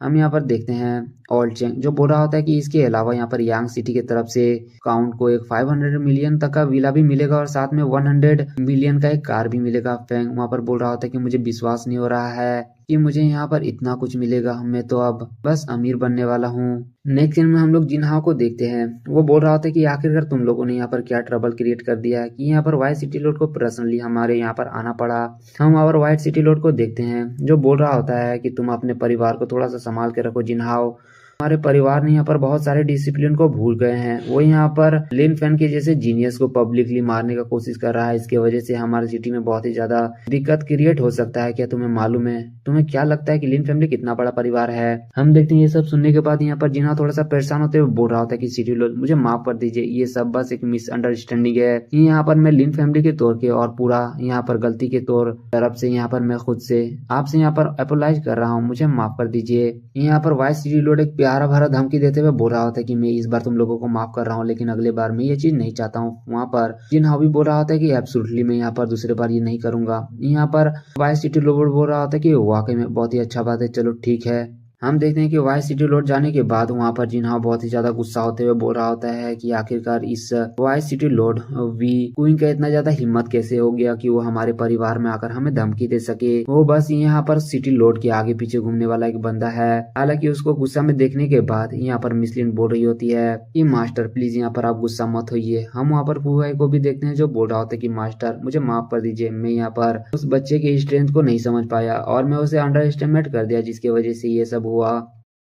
हम यहाँ पर देखते हैं ओल्ड चेंग जो बोल रहा होता है कि इसके अलावा यहाँ पर यांग सिटी की तरफ से काउंट को एक 500 मिलियन तक का विला भी मिलेगा और साथ में 100 मिलियन का एक कार भी मिलेगा। फैंग वहाँ पर बोल रहा होता है कि मुझे विश्वास नहीं हो रहा है कि मुझे यहाँ पर इतना कुछ मिलेगा, मैं तो अब बस अमीर बनने वाला हूँ। नेक्स्ट सीन में हम लोग जिनहाओ को देखते हैं, वो बोल रहा होता है कि आखिरकार तुम लोगों ने यहाँ पर क्या ट्रबल क्रिएट कर दिया है कि यहाँ पर व्हाइट सिटी लोड को पर्सनली हमारे यहाँ पर आना पड़ा। हम और व्हाइट सिटी लोड को देखते हैं जो बोल रहा होता है कि तुम अपने परिवार को थोड़ा सा संभाल के रखो जिनहाओ, हमारे परिवार ने यहाँ पर बहुत सारे डिसिप्लिन को भूल गए हैं। वो यहाँ पर लिन फैन के जैसे जीनियस को पब्लिकली मारने का कोशिश कर रहा है, इसके वजह से हमारी सिटी में बहुत ही ज्यादा दिक्कत क्रिएट हो सकता है। क्या तुम्हें मालूम है, तुम्हें क्या लगता है कि लिन फैमिली कितना बड़ा परिवार है। हम देखते हैं ये सब सुनने के बाद यहाँ पर जिन्हा थोड़ा सा परेशान होते हुए बोल रहा होता है कि सिटी लोग मुझे माफ कर दीजिए, ये सब बस एक मिसअंडरस्टैंडिंग है। यहाँ पर मैं लिन फैमिली के तौर के और पूरा यहाँ पर गलती के तौर तरफ से यहाँ पर मैं खुद से आपसे यहाँ पर अपोलाइज कर रहा हूँ, मुझे माफ कर दीजिए। यहाँ पर वाइस सिटी लोड एक प्यारा भरा धमकी देते हुए बोल रहा होता है कि मैं इस बार तुम लोगों को माफ कर रहा हूँ, लेकिन अगले बार मैं ये चीज नहीं चाहता हूँ। वहाँ पर जिन्हा भी बोल रहा होता है कि एब्सोल्युटली मैं यहाँ पर दूसरे बार ये नहीं करूंगा। यहाँ पर वाइस सिटी लोड बोल रहा होता है कि वाकई में बहुत ही अच्छा बात है, चलो ठीक है। हम देखते हैं कि वाई सिटी लौट जाने के बाद वहां पर जिन्हा बहुत ही ज्यादा गुस्सा होते हुए बोल रहा होता है कि आखिरकार इस वाई सिटी लॉर्ड वी क्वीन का इतना ज्यादा हिम्मत कैसे हो गया कि वो हमारे परिवार में आकर हमें धमकी दे सके। वो बस यहाँ पर सिटी लॉर्ड के आगे पीछे घूमने वाला एक बंदा है। हालांकि उसको गुस्सा में देखने के बाद यहाँ पर मिसलिन बोल रही होती है कि मास्टर प्लीज यहाँ पर आप गुस्सा मत होइए। हम वहाँ पर फुआई को भी देखते हैं जो बोल रहा होता है कि मास्टर मुझे माफ कर दीजिए, मैं यहाँ पर उस बच्चे के स्ट्रेंथ को नहीं समझ पाया और मैं उसे अंडर एस्टिमेट कर दिया जिसकी वजह से ये सब हुआ।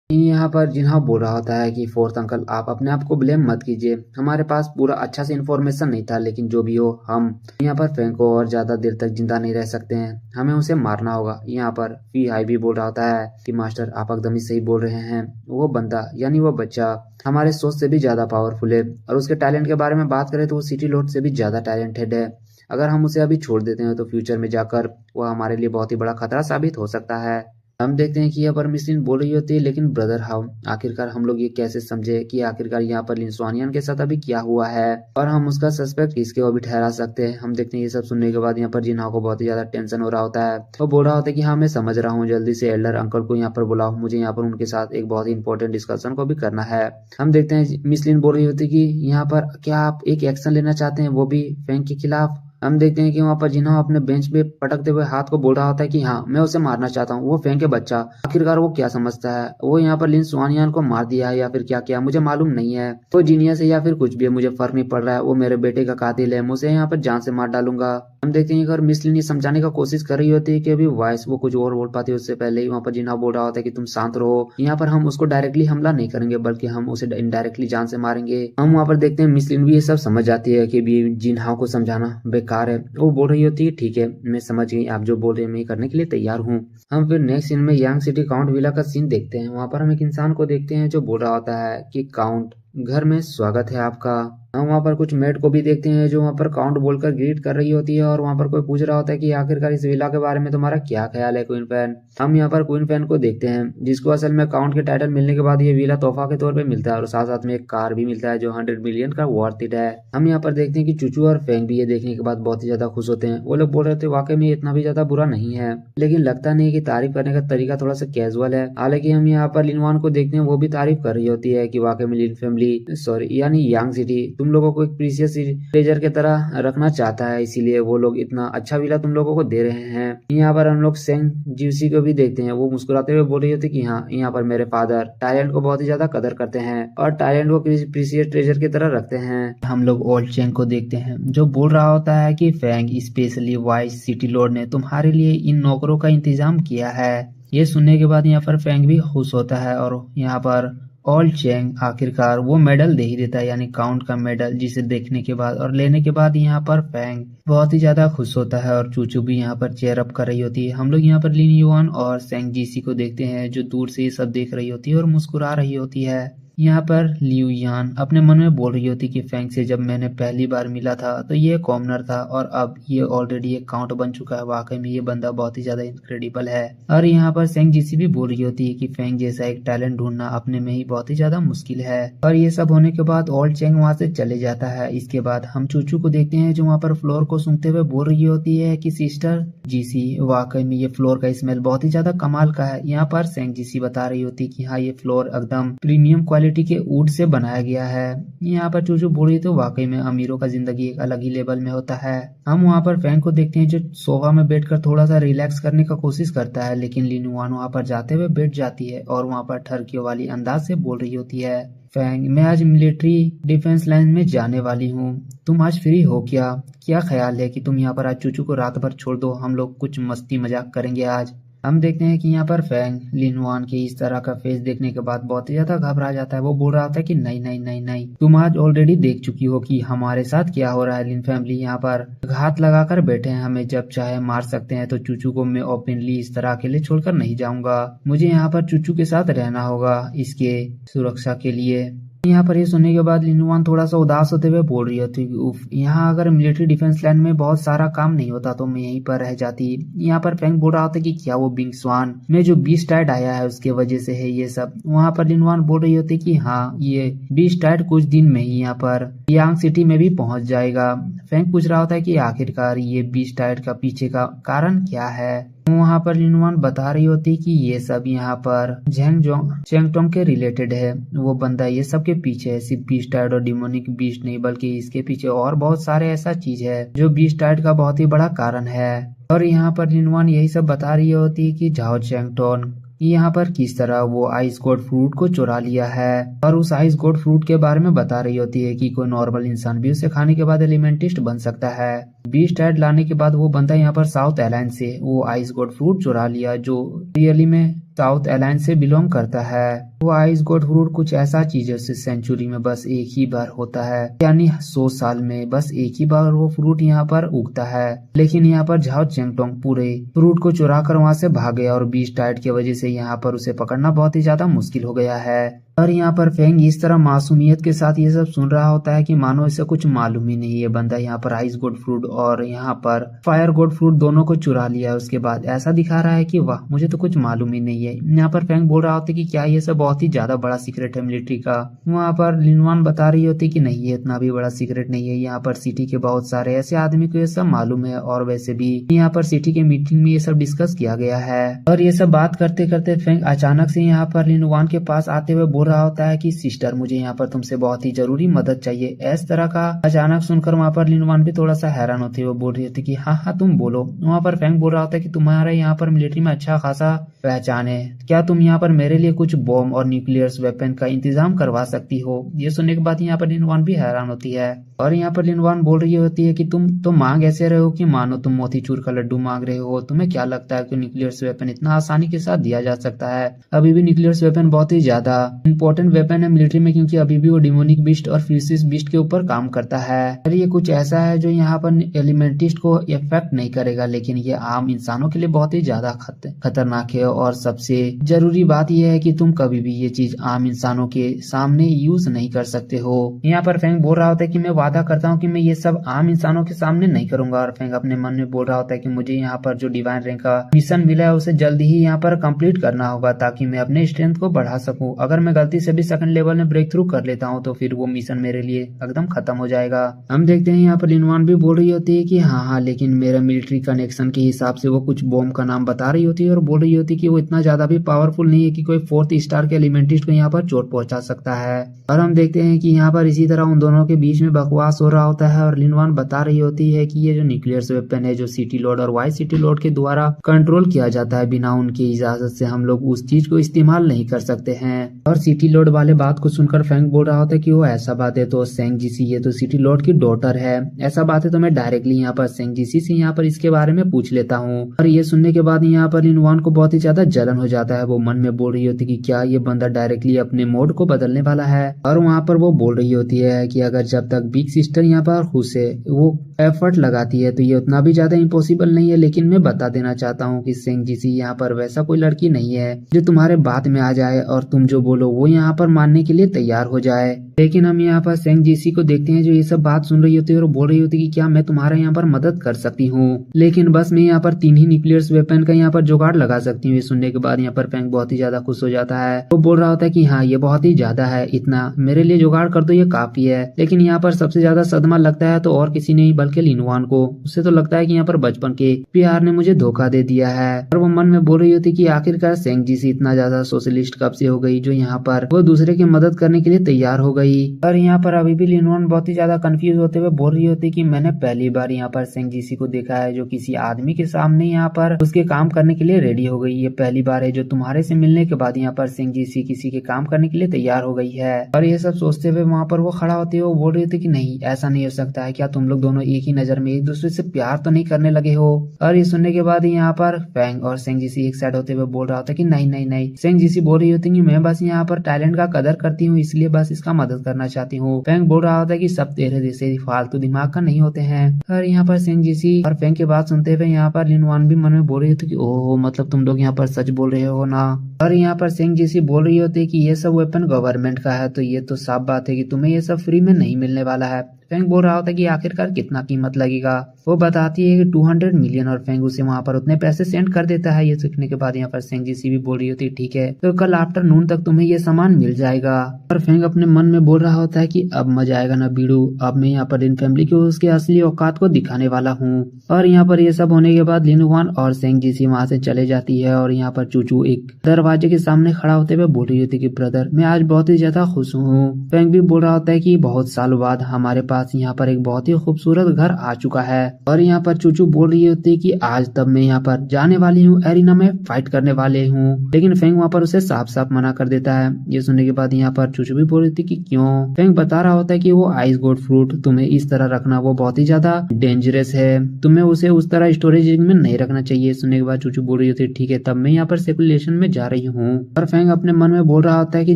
यहाँ पर जिन्हा बोल रहा होता है कि फोर्थ अंकल आप अपने आप को ब्लेम मत कीजिए, हमारे पास पूरा अच्छा से इन्फॉर्मेशन नहीं था, लेकिन जो भी हो हम यहाँ पर फैंक को और ज्यादा देर तक जिंदा नहीं रह सकते हैं, हमें उसे मारना होगा। यहाँ पर फी हाई भी बोल रहा होता है कि मास्टर आप एकदम ही सही बोल रहे हैं, वो बंदा यानी वो बच्चा हमारे सोच से भी ज्यादा पावरफुल है और उसके टैलेंट के बारे में बात करें तो वो सिटी लॉर्ड से भी ज्यादा टैलेंटेड है। अगर हम उसे अभी छोड़ देते हैं तो फ्यूचर में जाकर वो हमारे लिए बहुत ही बड़ा खतरा साबित हो सकता है। हम देखते हैं कि यहाँ पर मिसलिन बोल रही होती है लेकिन ब्रदर हाउ आखिरकार हम लोग ये कैसे समझे कि आखिरकार यहाँ पर लिंसवानियन के साथ अभी क्या हुआ है और हम उसका सस्पेक्ट किसके वो भी ठहरा सकते हैं। हम देखते हैं ये सब सुनने के बाद यहाँ पर जिन्हा को बहुत ही ज्यादा टेंशन हो रहा होता है। वो बोल रहा होता है कि हाँ मैं समझ रहा हूँ, जल्दी से एल्डर अंकल को यहाँ पर बुलाओ, मुझे यहाँ पर उनके साथ एक बहुत ही इंपॉर्टेंट डिस्कशन को भी करना है। हम देखते हैं मिसलिन बोल रही होती है कि यहाँ पर क्या आप एक एक्शन लेना चाहते हैं, वो भी फैंक के खिलाफ। हम देखते हैं कि वहाँ पर जिन्हा अपने बेंच पे पटकते हुए हाथ को बोल रहा होता है कि हाँ मैं उसे मारना चाहता हूँ, वो फेंक के बच्चा। आखिरकार वो क्या समझता है, वो यहाँ पर लिन सुआनियान को मार दिया है या फिर क्या किया मुझे मालूम नहीं है, वो जीनियस है या फिर कुछ भी है मुझे फर्क नहीं पड़ रहा है, वो मेरे बेटे का कातिल है, मुझे यहाँ पर जान से मार डालूंगा। हम देखते हैं अगर मिसलिन ये समझाने का कोशिश कर रही होती है कि अभी वॉइस वो कुछ और बोल पाती है उससे पहले ही वहाँ पर जिन्हा बोल रहा होता है कि तुम शांत रहो, यहाँ पर हम उसको डायरेक्टली हमला नहीं करेंगे बल्कि हम उसे इनडायरेक्टली जान से मारेंगे। हम वहाँ पर देखते हैं मिसलिन भी ये सब समझ जाती है कि जिन्हा को समझाना बेकार है। वो बोल रही होती है ठीक है मैं समझ गई, आप जो बोल रहे हैं मैं करने के लिए तैयार हूँ। हम फिर नेक्स्ट सीन में यांग सिटी काउंट विला का सीन देखते हैं। वहाँ पर हम एक इंसान को देखते हैं जो बोल रहा होता है कि काउंट घर में स्वागत है आपका। हम वहाँ पर कुछ मेड को भी देखते हैं जो वहाँ पर काउंट बोलकर ग्रीट कर रही होती है और वहाँ पर कोई पूछ रहा होता है कि आखिरकार इस विला के बारे में तुम्हारा क्या ख्याल है क्वीन फैन। हम यहाँ पर क्वीन फैन को देखते हैं जिसको असल में काउंट के टाइटल मिलने के बाद ये विला तोहफा के तौर पे मिलता है और साथ साथ में एक कार भी मिलता है जो 100 मिलियन का वर्थ इट है। हम यहाँ पर देखते हैं कि चूचू और फैंग भी ये देखने के बाद बहुत ही ज्यादा खुश होते हैं। वो लोग बोल रहे थे वाकई में इतना भी ज्यादा बुरा नहीं है, लेकिन लगता नहीं कि तारीफ करने का तरीका थोड़ा सा कैजुअल है। हालांकि हम यहाँ पर लिनवान को देखते हैं वो भी तारीफ कर रही होती है कि वाकई में लिन फैमिली सॉरी यानी यांग सिटी तुम लोगों को एक प्रीशियस ट्रेजर की तरह रखना चाहता है, इसीलिए वो लोग इतना अच्छा विला तुम लोगों को दे रहे हैं। यहाँ पर हम लोग सेंग जीसी को भी देखते हैं, वो मुस्कुराते हुए बोल रही होती कि हाँ यहाँ पर मेरे फादर टैलेंट को बहुत ही ज्यादा कदर करते हैं और टैलेंट को प्रीशियस ट्रेजर की तरह रखते हैं। हम लोग ओल्ड चेंग को देखते हैं जो बोल रहा होता है कि Fang specially vice city lord ने तुम्हारे लिए इन नौकरों का इंतजाम किया है। ये सुनने के बाद यहाँ पर फैंग भी खुश होता है और यहाँ पर ओल्ड चेंग आखिरकार वो मेडल दे ही देता है यानी काउंट का मेडल, जिसे देखने के बाद और लेने के बाद यहाँ पर फैंग बहुत ही ज्यादा खुश होता है और चूचू भी यहाँ पर चेयर अप कर रही होती है। हम लोग यहाँ पर लिन युआन और सेंग जीसी को देखते हैं जो दूर से ये सब देख रही होती है और मुस्कुरा रही होती है। यहाँ पर लियू यान अपने मन में बोल रही होती कि फैंग से जब मैंने पहली बार मिला था तो ये कॉमनर था और अब ये ऑलरेडी एक काउंट बन चुका है, वाकई में ये बंदा बहुत ही ज्यादा इनक्रेडिबल है। और यहाँ पर सेंग जीसी भी बोल रही होती है कि फैंग जैसा एक टैलेंट ढूंढना अपने में ही बहुत ही ज्यादा मुश्किल है। और ये सब होने के बाद ओल्ड चेंग वहाँ से चले जाता है। इसके बाद हम चूचू को देखते हैं जो वहाँ पर फ्लोर को सूंघते हुए बोल रही होती है कि सिस्टर जीसी वाकई में ये फ्लोर का स्मेल बहुत ही ज्यादा कमाल का है। यहाँ पर सेंग जीसी बता रही होती कि हाँ ये फ्लोर एकदम प्रीमियम क्वालिटी के वुड से बनाया गया है। यहाँ पर चूचू बोल रही तो वाकई में अमीरों का जिंदगी एक अलग ही लेवल में होता है। हम वहाँ पर फैंग को देखते हैं जो सोफा में बैठकर थोड़ा सा रिलैक्स करने का कोशिश करता है, लेकिन लिनुआन वहाँ पर जाते हुए बैठ जाती है और वहाँ पर ठरकियों वाली अंदाज से बोल रही होती है फैंग मैं आज मिलिट्री डिफेंस लाइन में जाने वाली हूँ, तुम आज फ्री हो क्या? क्या ख्याल है कि तुम यहाँ पर आज चूचू को रात भर छोड़ दो, हम लोग कुछ मस्ती मजाक करेंगे आज। हम देखते हैं कि यहाँ पर फैंग लिनवान के इस तरह का फेस देखने के बाद बहुत ही ज्यादा घबरा जाता है। वो बोल रहा था कि नहीं नहीं नहीं नहीं, तुम आज ऑलरेडी देख चुकी हो कि हमारे साथ क्या हो रहा है। लिन फैमिली यहाँ पर घात लगाकर बैठे हैं, हमें जब चाहे मार सकते हैं, तो चूचू को मैं ओपनली इस तरह अकेले छोड़कर नहीं जाऊंगा। मुझे यहाँ पर चूचू के साथ रहना होगा इसके सुरक्षा के लिए। यहाँ पर ये सुनने के बाद लिनुआन थोड़ा सा उदास होते हुए बोल रही होती उफ, यहाँ अगर मिलिट्री डिफेंस लाइन में बहुत सारा काम नहीं होता तो मैं यहीं पर रह जाती। यहाँ पर फैंग बोल रहा होता कि क्या वो बिंग स्वान में जो बीस्ट टाइड आया है उसके वजह से है ये सब। वहाँ पर लिनुआन बोल रही होती कि हाँ ये बीस्ट टाइड कुछ दिन में ही यहाँ पर यांग सिटी में भी पहुंच जाएगा। फैंग पूछ रहा होता है कि आखिरकार ये बीस्ट टाइड का पीछे का कारण क्या है। वहाँ वहाँ पर लिनवान बता रही होती कि ये सब यहाँ पर चेंगटोंग के रिलेटेड है। वो बंदा ये सब के पीछे है, सिर्फ बीस्टाइड और डिमोनिक बीस्ट नहीं बल्कि इसके पीछे और बहुत सारे ऐसा चीज है जो बीस्टाइड का बहुत ही बड़ा कारण है। और यहाँ पर लिनवान यही सब बता रही होती है कि झाओ चेंगटोन यहाँ पर किस तरह वो आइस गोड फ्रूट को चुरा लिया है और उस आइस गोड फ्रूट के बारे में बता रही होती है कि कोई नॉर्मल इंसान भी उसे खाने के बाद एलिमेंटिस्ट बन सकता है। बीस्ट ऐड लाने के बाद वो बंदा यहाँ पर साउथ अलायंस से वो आइस गोड फ्रूट चुरा लिया जो रियली में साउथ अलायंस से बिलोंग करता है। वो आइस गोड फ्रूट कुछ ऐसा चीज है सेंचुरी में बस एक ही बार होता है, यानी 100 साल में बस एक ही बार वो फ्रूट यहाँ पर उगता है। लेकिन यहाँ पर झाओ चेंगटोंग पूरे फ्रूट को चुरा कर वहाँ से भाग गया और बीस्ट टाइड की वजह से यहाँ पर उसे पकड़ना बहुत ही ज्यादा मुश्किल हो गया है। और यहाँ पर फेंग इस तरह मासूमियत के साथ ये सब सुन रहा होता है कि मानो इसे कुछ मालूम ही नहीं है। बंदा यहाँ पर आइस गोड फ्रूट और यहाँ पर फायर गोड फ्रूट दोनों को चुरा लिया है। उसके बाद ऐसा दिखा रहा है कि वाह मुझे तो कुछ मालूम ही नहीं है। यहाँ पर फेंग बोल रहा होता है कि क्या ये सब बहुत ही ज्यादा बड़ा सीक्रेट है मिलिट्री का। वहाँ पर लिनवान बता रही होती कि नहीं ये इतना भी बड़ा सीक्रेट नहीं है। यहाँ पर सिटी के बहुत सारे ऐसे आदमी को ये सब मालूम है और वैसे भी यहाँ पर सिटी के मीटिंग में ये सब डिस्कस किया गया है। और ये सब बात करते करते फेंग अचानक से यहाँ पर लिनवान के पास आते हुए बोल रहा होता है कि सिस्टर मुझे यहाँ पर तुमसे बहुत ही जरूरी मदद चाहिए। इस तरह का अचानक सुनकर वहाँ पर लिनवान भी थोड़ा सा हैरान होती है। वो बोल रही होती कि हाँ हाँ तुम बोलो। वहाँ पर फेंग बोल रहा होता है कि तुम्हारा यहाँ पर मिलिट्री में अच्छा खासा पहचान है, क्या तुम यहाँ पर मेरे लिए कुछ बॉम्ब और न्यूक्लियर वेपन का इंतजाम करवा सकती हो। ये सुनने के बाद यहाँ पर लिनवान भी हैरान होती है और यहाँ पर लिनवान बोल रही होती है कि तुम तो मांग ऐसे रहे हो कि मानो तुम मोतीचूर का लड्डू मांग रहे हो। तुम्हें क्या लगता है कि न्यूक्लियर वेपन इतना आसानी के साथ दिया जा सकता है? अभी भी न्यूक्लियर वेपन बहुत ही ज्यादा इंपॉर्टेंट वेपन है मिलिट्री में, क्योंकि अभी भी वो डिमोनिक बीस्ट और फिजिक्स बीस्ट के ऊपर काम करता है। और ये कुछ ऐसा है जो यहाँ पर एलिमेंटिस्ट को इफेक्ट नहीं करेगा, लेकिन ये आम इंसानों के लिए बहुत ही ज्यादा खतरनाक है। और सबसे जरूरी बात यह है कि तुम कभी भी ये चीज आम इंसानों के सामने यूज नहीं कर सकते हो। यहाँ पर फेंग बोल रहा होता है कि मैं वादा करता हूँ कि मैं ये सब आम इंसानों के सामने नहीं करूंगा। और फेंग अपने मन में बोल रहा होता है कि मुझे यहाँ पर जो डिवाइन रैंक का मिशन मिला है उसे जल्दी ही यहाँ पर कंप्लीट करना होगा ताकि मैं अपने स्ट्रेंथ को बढ़ा सकूं। अगर मैं गलती से भी सेकंड लेवल में ब्रेक थ्रू कर लेता हूँ तो फिर वो मिशन मेरे लिए एकदम खत्म हो जाएगा। हम देखते हैं यहाँ पर लिनवान भी बोल रही होती है कि हाँ लेकिन मेरा मिलिट्री कनेक्शन के हिसाब से वो कुछ बॉम्ब का नाम बता रही होती है और बोल रही होती है कि वो इतना ज्यादा भी पावरफुल नहीं है कि कोई 4th स्टार के एलिमेंटिस्ट को यहाँ पर चोट पहुंचा सकता है। और हम देखते हैं कि यहाँ पर इसी तरह उन दोनों के बीच में बकवास हो रहा होता है और लिनवान बता रही होती है कि ये जो न्यूक्लियर वेपन है जो सिटी लॉर्ड और वाई सिटी लॉर्ड के द्वारा कंट्रोल किया जाता है, बिना उनकी इजाजत से हम लोग उस चीज को इस्तेमाल नहीं कर सकते हैं। और सिटी लॉर्ड वाले बात को सुनकर फेंग बोल रहा होता है कि वो ऐसा बात है तो सेंग जीसी ये तो सिटी लॉर्ड की डॉटर है, ऐसा बात है तो मैं डायरेक्टली यहाँ पर सेंग जीसी से यहाँ पर इसके बारे में पूछ लेता हूँ। और ये सुनने के बाद यहाँ पर लिनवान को बहुत ही ज्यादा जलन हो जाता है। वो मन में बोल रही होती कि क्या ये बंदा डायरेक्टली अपने मोड को बदलने वाला है। और वहाँ पर वो बोल रही होती है कि अगर जब तक बिग सिस्टर यहाँ पर खुद से वो एफर्ट लगाती है तो ये उतना भी ज्यादा इम्पॉसिबल नहीं है। लेकिन मैं बता देना चाहता हूँ कि सेंग जीसी यहाँ पर वैसा कोई लड़की नहीं है जो तुम्हारे बात में आ जाए और तुम जो बोलो वो यहाँ पर मानने के लिए तैयार हो जाए। लेकिन हम यहाँ पर सेंग जीसी को देखते हैं जो ये सब बात सुन रही होती है और बोल रही होती है कि क्या मैं तुम्हारा यहाँ पर मदद कर सकती हूँ, लेकिन बस मैं यहाँ पर 3 ही न्यूक्लियर वेपन का यहाँ पर जुगाड़ लगा सकती हूँ। ये सुनने के बाद यहाँ पर फेंग बहुत ही ज्यादा खुश हो जाता है। वो बोल रहा होता है कि हाँ ये बहुत ही ज्यादा है, इतना मेरे लिए जुगाड़ कर दो ये काफी है। लेकिन यहाँ पर सबसे ज्यादा सदमा लगता है तो और किसी नहीं बल्कि लिनवान को। उससे तो लगता है कि यहाँ पर बचपन के प्यार ने मुझे धोखा दे दिया है। और वो मन में बोल रही होती कि आखिरकार सेंग जीसी इतना ज्यादा सोशलिस्ट कब से हो गई जो यहाँ पर वो दूसरे की मदद करने के लिए तैयार हो गई। और यहाँ पर अभी भी लिनवान बहुत ही ज्यादा कंफ्यूज होते हुए बोल रही होती कि मैंने पहली बार यहाँ पर सेंग जीसी को देखा है जो किसी आदमी के सामने यहाँ पर उसके काम करने के लिए रेडी हो गई। ये पहली बार है जो तुम्हारे से मिलने के बाद यहाँ पर सेंग जीसी किसी के काम करने के लिए तैयार हो गई है। और ये सब सोचते हुए वहाँ पर वो खड़ा होती है। वो बोल रही थी कि नहीं ऐसा नहीं हो सकता है, क्या तुम लोग दोनों एक ही नजर में एक दूसरे से प्यार तो नहीं करने लगे हो। और ये सुनने के बाद यहाँ पर फेंग और सेंग जीसी एक साइड होते हुए बोल रहा होता है कि नहीं नहीं नहीं। सेंग जीसी बोल रही होती है कि मैं बस यहाँ पर टैलेंट का कदर करती हूँ इसलिए बस इसका मदद करना चाहती हूँ। फेंग बोल रहा होता है कि सब तेरे जैसे फालतू दिमाग का नहीं होते हैं। और यहाँ पर सेंग जीसी और फेंग की बात सुनते हुए यहाँ पर लिनवान भी मन में बोल रही थी कि ओह मतलब तुम लोग यहाँ पर सच बोल रहे हो ना। और यहाँ पर सेंग जीसी बोल रही होती है कि ये सब वेपन गवर्नमेंट का है तो ये तो साफ बात है कि तुम्हें ये सब फ्री में नहीं मिलने वाला है। फेंग बोल रहा होता है कि आखिरकार कितना कीमत लगेगा। वो बताती है कि 200 मिलियन और फेंग उसे वहाँ पर उतने पैसे सेंड कर देता है। ये सीखने के बाद यहाँ पर सेंग जीसी भी बोल रही होती है ठीक है तो कल आफ्टरनून तक तुम्हें ये सामान मिल जाएगा। और फेंग अपने मन में बोल रहा होता है कि अब मजा आएगा ना बीड़ू, अब मैं यहाँ पर लिन फैमिली को उसके असली औकात को दिखाने वाला हूँ। और यहाँ पर ये सब होने के बाद लिन वन और सेंग जीसी वहाँ से चले जाती है और यहाँ पर चूचू एक दरवाजे के सामने खड़ा होते हुए बोल रही होती है कि ब्रदर मैं आज बहुत ही ज्यादा खुश हूँ। फेंग भी बोल रहा होता है कि बहुत सालों बाद हमारे पास यहाँ पर एक बहुत ही खूबसूरत घर आ चुका है। और यहाँ पर चूचू बोल रही होती है कि आज तब मैं यहाँ पर जाने वाली हूँ, एरिना में फाइट करने वाले हूँ। लेकिन फेंग वहाँ पर उसे साफ साफ मना कर देता है। ये सुनने के बाद यहाँ पर चूचू भी बोल रही थी कि क्यों। फेंग बता रहा होता है कि वो आइस गोड फ्रूट तुम्हें इस तरह रखना वो बहुत ही ज्यादा डेंजरस है, तुम्हें उसे उस तरह स्टोरेज में नहीं रखना चाहिए। सुनने के बाद चूचू बोल रही होती है ठीक है तब मैं यहाँ पर सेकुलेशन में जा रही हूँ। और फेंग अपने मन में बोल रहा होता है कि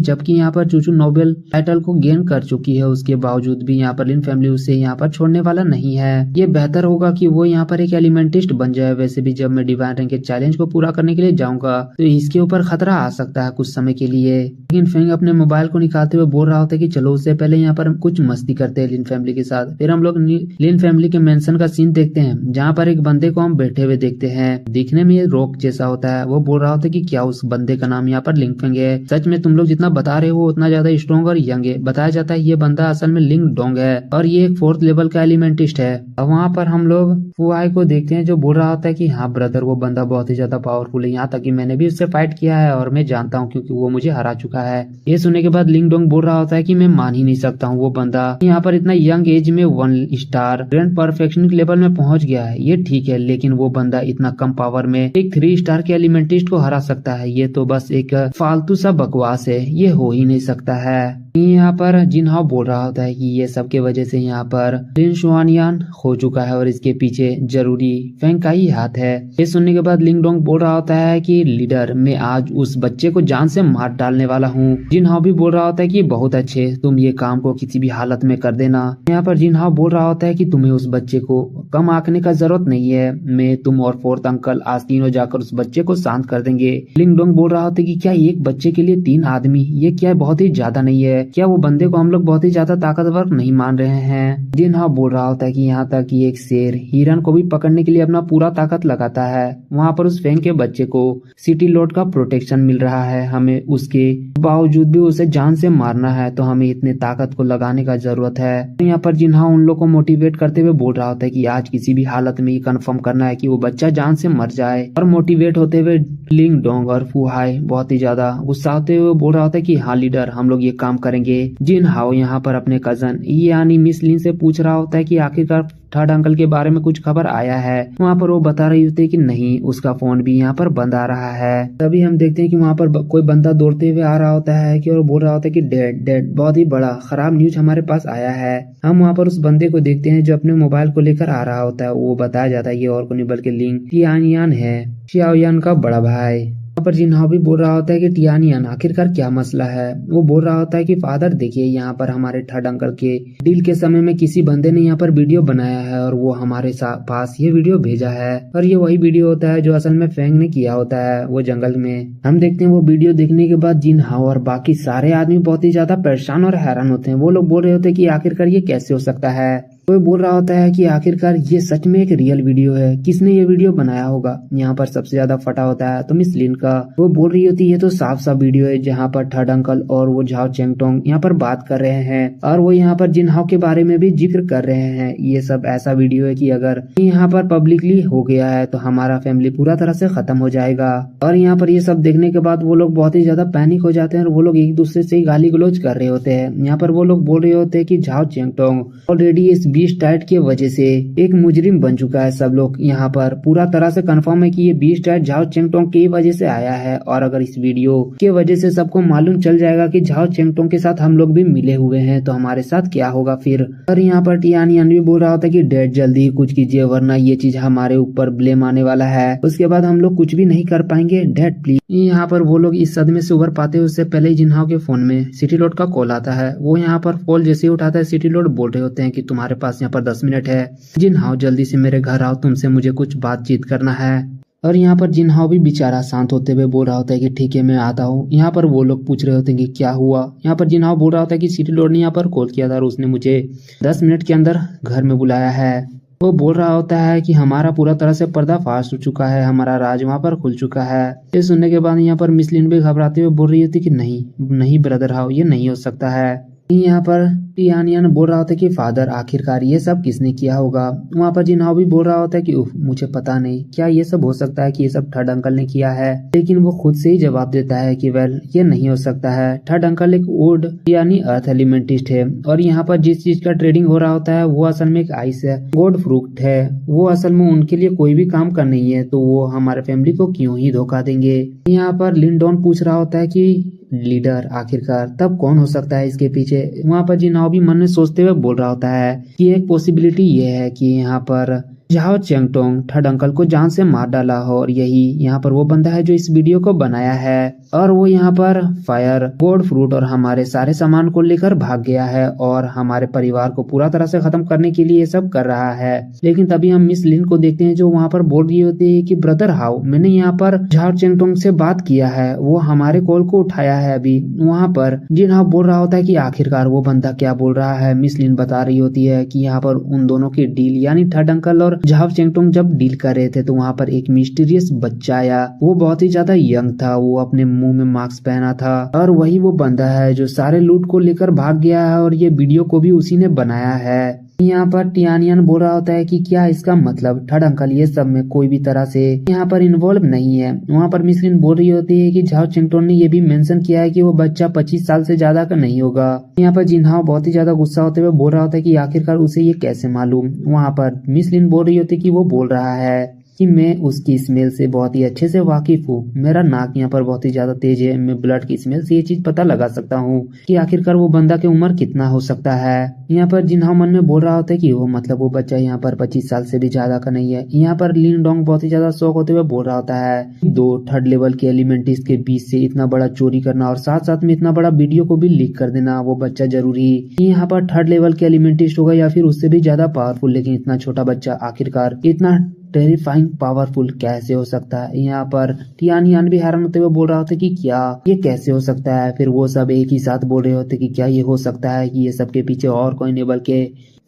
जबकि यहाँ पर चूचू नोबेल टाइटल को गेन कर चुकी है उसके बावजूद भी यहाँ पर लिन फैमिली उसे यहाँ पर छोड़ने वाला नहीं है। ये बेहतर होगा कि वो यहाँ पर एक एलिमेंटिस्ट बन जाए। वैसे भी जब मैं डिवाइन रैंक के चैलेंज को पूरा करने के लिए जाऊंगा तो इसके ऊपर खतरा आ सकता है कुछ समय के लिए। लेकिन फेंग अपने मोबाइल को निकालते हुए बोल रहा होता है कि चलो उससे पहले यहाँ पर हम कुछ मस्ती करते हैं लिन फैमिली के साथ। फिर हम लोग लिन फैमिली के मेंशन का सीन देखते हैं जहाँ पर एक बंदे को हम बैठे हुए देखते हैं, दिखने में ये रॉक जैसा होता है। वो बोल रहा होता है कि क्या उस बंदे का नाम यहाँ पर लिंग फेंग है। सच में तुम लोग जितना बता रहे हो उतना ज्यादा स्ट्रॉन्ग और यंग है। बताया जाता है ये बंदा असल में लिंग डोंग है और ये एक 4th लेवल का एलिमेंटिस्ट है। और वहाँ पर हम लोग फुआई को देखते हैं जो बोल रहा होता है कि हाँ ब्रदर वो बंदा बहुत ही ज्यादा पावरफुल है, यहाँ तक कि मैंने भी उससे फाइट किया है और मैं जानता हूँ क्योंकि वो मुझे हरा चुका है। ये सुनने के बाद लिंग डोंग बोल रहा होता है कि मैं मान ही नहीं सकता हूँ वो बंदा यहाँ पर इतना यंग एज में 1 स्टार ग्रैंड परफेक्शन लेवल में पहुंच गया है। ये ठीक है लेकिन वो बंदा इतना कम पावर में एक 3 स्टार के एलिमेंटिस्ट को हरा सकता है, ये तो बस एक फालतू सा बकवास है, ये हो ही नहीं सकता है। यहाँ पर जिनहाओ बोल रहा होता है कि ये सब के वजह से यहाँ पर लिन शुआनियान हो चुका है और इसके पीछे जरूरी फेंग का ही हाथ है। ये सुनने के बाद लिंग डोंग बोल रहा होता है कि लीडर मैं आज उस बच्चे को जान से मार डालने वाला हूँ। जिनहाओ भी बोल रहा होता है कि बहुत अच्छे, तुम ये काम को किसी भी हालत में कर देना। यहाँ पर जिनहाओ बोल रहा होता है कि तुम्हें उस बच्चे को कम आंकने का जरूरत नहीं है, मैं तुम और 4th अंकल आज तीनों जाकर उस बच्चे को शांत कर देंगे। लिंग डोंग बोल रहा होता है कि क्या एक बच्चे के लिए 3 आदमी ये क्या बहुत ही ज्यादा नहीं है, क्या वो बंदे को हम लोग बहुत ही ज्यादा ताकतवर नहीं मान रहे हैं। जिनहाओ बोल रहा होता है कि यहाँ तक कि एक शेर हिरन को भी पकड़ने के लिए अपना पूरा ताकत लगाता है। वहाँ पर उस फेंग के बच्चे को सिटी लॉर्ड का प्रोटेक्शन मिल रहा है, हमें उसके बावजूद भी उसे जान से मारना है तो हमें इतने ताकत को लगाने का जरूरत है। यहाँ पर जिनहाओ उन लोग को मोटिवेट करते हुए बोल रहा होता है कि आज किसी भी हालत में ये कंफर्म करना है कि वो बच्चा जान से मर जाए। और मोटिवेट होते हुए लिंग डोंग और फुहाई बहुत ही ज्यादा गुस्सा होते हुए बोल रहा होता है कि हाँ लीडर हम लोग ये काम करेंगे। जिनहाओ यहाँ पर अपने कजन यानी मिस लिन से पूछ रहा होता है कि आखिरकार 3rd अंकल के बारे में कुछ खबर आया है। वहाँ पर वो बता रही होती है कि नहीं उसका फोन भी यहाँ पर बंद आ रहा है। तभी हम देखते हैं कि वहाँ पर कोई बंदा दौड़ते हुए आ रहा होता है कि और बोल रहा होता है कि डेड बहुत ही बड़ा खराब न्यूज हमारे पास आया है। हम वहाँ पर उस बंदे को देखते हैं जो अपने मोबाइल को लेकर आ रहा होता है। वो बताया जाता है ये और को नहीं बल्कि लिंग टियानियान है, शियाओयान का बड़ा भाई। यहाँ पर जिनहाओ भी बोल रहा होता है कि टियानियान आखिरकार क्या मसला है। वो बोल रहा होता है कि फादर देखिए यहाँ पर हमारे 3rd अंकल के डील के समय में किसी बंदे ने यहाँ पर वीडियो बनाया है और वो हमारे पास ये वीडियो भेजा है और ये वही वीडियो होता है जो असल में फेंग ने किया होता है वो जंगल में। हम देखते हैं वो वीडियो देखने के बाद जिनहाओ और बाकी सारे आदमी बहुत ही ज्यादा परेशान और हैरान होते हैं। वो लोग बोल रहे होते हैं कि आखिरकार ये कैसे हो सकता है। कोई बोल रहा होता है कि आखिरकार ये सच में एक रियल वीडियो है, किसने ये वीडियो बनाया होगा। यहाँ पर सबसे ज्यादा फटा होता है तो मिस लिन का। वो बोल रही होती है तो साफ साफ वीडियो है जहाँ पर 3rd अंकल और वो झाओ चेंगटोंग यहाँ पर बात कर रहे हैं और वो यहाँ पर जिनहाओ के बारे में भी जिक्र कर रहे हैं। ये सब ऐसा वीडियो है कि अगर यहाँ पर पब्लिकली हो गया है तो हमारा फैमिली पूरा तरह से खत्म हो जाएगा। और यहाँ पर ये सब देखने के बाद वो लोग बहुत ही ज्यादा पैनिक हो जाते हैं और वो लोग एक दूसरे से गाली गलौज कर रहे होते हैं। यहाँ पर वो लोग बोल रहे होते हैं कि झाओ चेंगटोंग ऑलरेडी इस बीस्ट डाइट की वजह से एक मुजरिम बन चुका है। सब लोग यहाँ पर पूरा तरह से कंफर्म है कि ये बीस्ट डाइट झाओ चेंगटोंग की वजह से आया है और अगर इस वीडियो के वजह से सबको मालूम चल जाएगा कि झाओ चेंगटोंग के साथ हम लोग भी मिले हुए हैं तो हमारे साथ क्या होगा फिर। और यहाँ पर टियानियान भी बोल रहा होता है कि डैड जल्दी ही कुछ कीजिए वरना ये चीज हमारे ऊपर ब्लेम आने वाला है, उसके बाद हम लोग कुछ भी नहीं कर पाएंगे डैड प्लीज। यहाँ पर वो लोग इस सदमे से उभर पाते उससे पहले ही जिनहाओ के फोन में सिटी लॉर्ड का कॉल आता है। वो यहाँ पर कॉल जैसे ही उठाता है सिटी लॉर्ड बोल रहे होते हैं कि तुम्हारे पास यहाँ पर 10 मिनट है। जिनहाओ जल्दी से मेरे घर आओ, तुमसे मुझे कुछ बातचीत करना है। और यहाँ पर जिनहाओ भी बेचारा शांत होते हुए बोल रहा होता है कि ठीक है मैं आता हूँ। यहाँ पर वो लोग पूछ रहे होते हैं कि क्या हुआ। यहाँ पर जिनहाओ बोल रहा होता है कि सिटी लॉर्ड ने यहाँ पर कॉल किया था और उसने मुझे 10 मिनट के अंदर घर में बुलाया है। वो बोल रहा होता है कि हमारा पूरा तरह से पर्दाफाश हो चुका है, हमारा राज वहाँ पर खुल चुका है। ये सुनने के बाद यहाँ पर मिस लिन भी घबराते हुए बोल रही होती कि नहीं नहीं ब्रदर हाउ, ये नहीं हो सकता है। यहाँ पर टियानियन बोल रहा होता है कि फादर आखिरकार ये सब किसने किया होगा। वहाँ पर जिनहाओ भी बोल रहा होता है कि उफ मुझे पता नहीं, क्या ये सब हो सकता है कि ये सब थर्ड अंकल ने किया है। लेकिन वो खुद से ही जवाब देता है कि वेल ये नहीं हो सकता है। थर्ड अंकल एक वुड यानी अर्थ एलिमेंटिस्ट है और यहाँ पर जिस चीज का ट्रेडिंग हो रहा होता है वो असल में एक आइस है, गॉड फ्रूट है। वो असल में उनके लिए कोई भी काम कर नहीं है, तो वो हमारे फैमिली को क्यों ही धोखा देंगे। यहाँ पर लिंडॉन पूछ रहा होता है कि लीडर आखिरकार तब कौन हो सकता है इसके पीछे। वहाँ पर जिनहाओ भी मन में सोचते हुए बोल रहा होता है कि एक पॉसिबिलिटी ये है कि यहाँ पर झाओ चेंगटोंग थर्ड अंकल को जान से मार डाला हो और यही यहाँ पर वो बंदा है जो इस वीडियो को बनाया है और वो यहाँ पर फायर, गॉड फ्रूट और हमारे सारे सामान को लेकर भाग गया है और हमारे परिवार को पूरा तरह से खत्म करने के लिए ये सब कर रहा है। लेकिन तभी हम मिस लिन को देखते हैं जो वहाँ पर बोल रही होती है कि ब्रदर हाउ, मैंने यहाँ पर झाओ चेंगटोंग से बात किया है, वो हमारे कॉल को उठाया है अभी। वहाँ पर जिनहाओ बोल रहा होता है कि आखिरकार वो बंदा क्या बोल रहा है। मिस लिन बता रही होती है कि यहाँ पर उन दोनों की डील यानी थर्ड अंकल और झाओ चेंगटोंग जब डील कर रहे थे तो वहाँ पर एक मिस्टीरियस बच्चा आया। वो बहुत ही ज्यादा यंग था, वो अपने मुंह में मास्क पहना था और वही वो बंदा है जो सारे लूट को लेकर भाग गया है और ये वीडियो को भी उसी ने बनाया है। यहाँ पर टियानियन बोल रहा होता है कि क्या इसका मतलब थर्ड अंकल ये सब में कोई भी तरह से यहाँ पर इन्वॉल्व नहीं है। वहाँ पर मिस लिन बोल रही होती है कि झाओ चेंगटोंग ने ये भी मेंशन किया है कि वो बच्चा 25 साल से ज्यादा का नहीं होगा। यहाँ पर जिनहाओ बहुत ही ज्यादा गुस्सा होते हुए बोल रहा होता है कि आखिरकार उसे ये कैसे मालूम। वहाँ पर मिस लिन बोल रही होती है कि वो बोल रहा है कि मैं उसकी स्मेल से बहुत ही अच्छे से वाकिफ हूँ, मेरा नाक यहाँ पर बहुत ही ज्यादा तेज है, मैं ब्लड की स्मेल से ये चीज पता लगा सकता हूँ कि आखिरकार वो बंदा की उम्र कितना हो सकता है। यहाँ पर जिनहाओ मन में बोल रहा होता है कि वो मतलब वो बच्चा यहाँ पर 25 साल से भी ज्यादा का नहीं है। यहाँ पर लिनडोंग बहुत ही ज्यादा शौक होते हुए बोल रहा होता है दो थर्ड लेवल के एलिमेंटिस्ट के बीच से इतना बड़ा चोरी करना और साथ साथ में इतना बड़ा वीडियो को भी लीक कर देना, वो बच्चा जरूरी यहाँ पर थर्ड लेवल के एलिमेंटिस्ट होगा या फिर उससे भी ज्यादा पावरफुल, लेकिन इतना छोटा बच्चा आखिरकार इतना टेरिफाइंग पावरफुल कैसे हो सकता है। यहाँ पर टियानियन भी हैरान होते हुए बोल रहा होता है कि क्या ये कैसे हो सकता है। फिर वो सब एक ही साथ बोल रहे होते कि क्या ये हो सकता है कि ये सब के पीछे और कोई नहीं बल्कि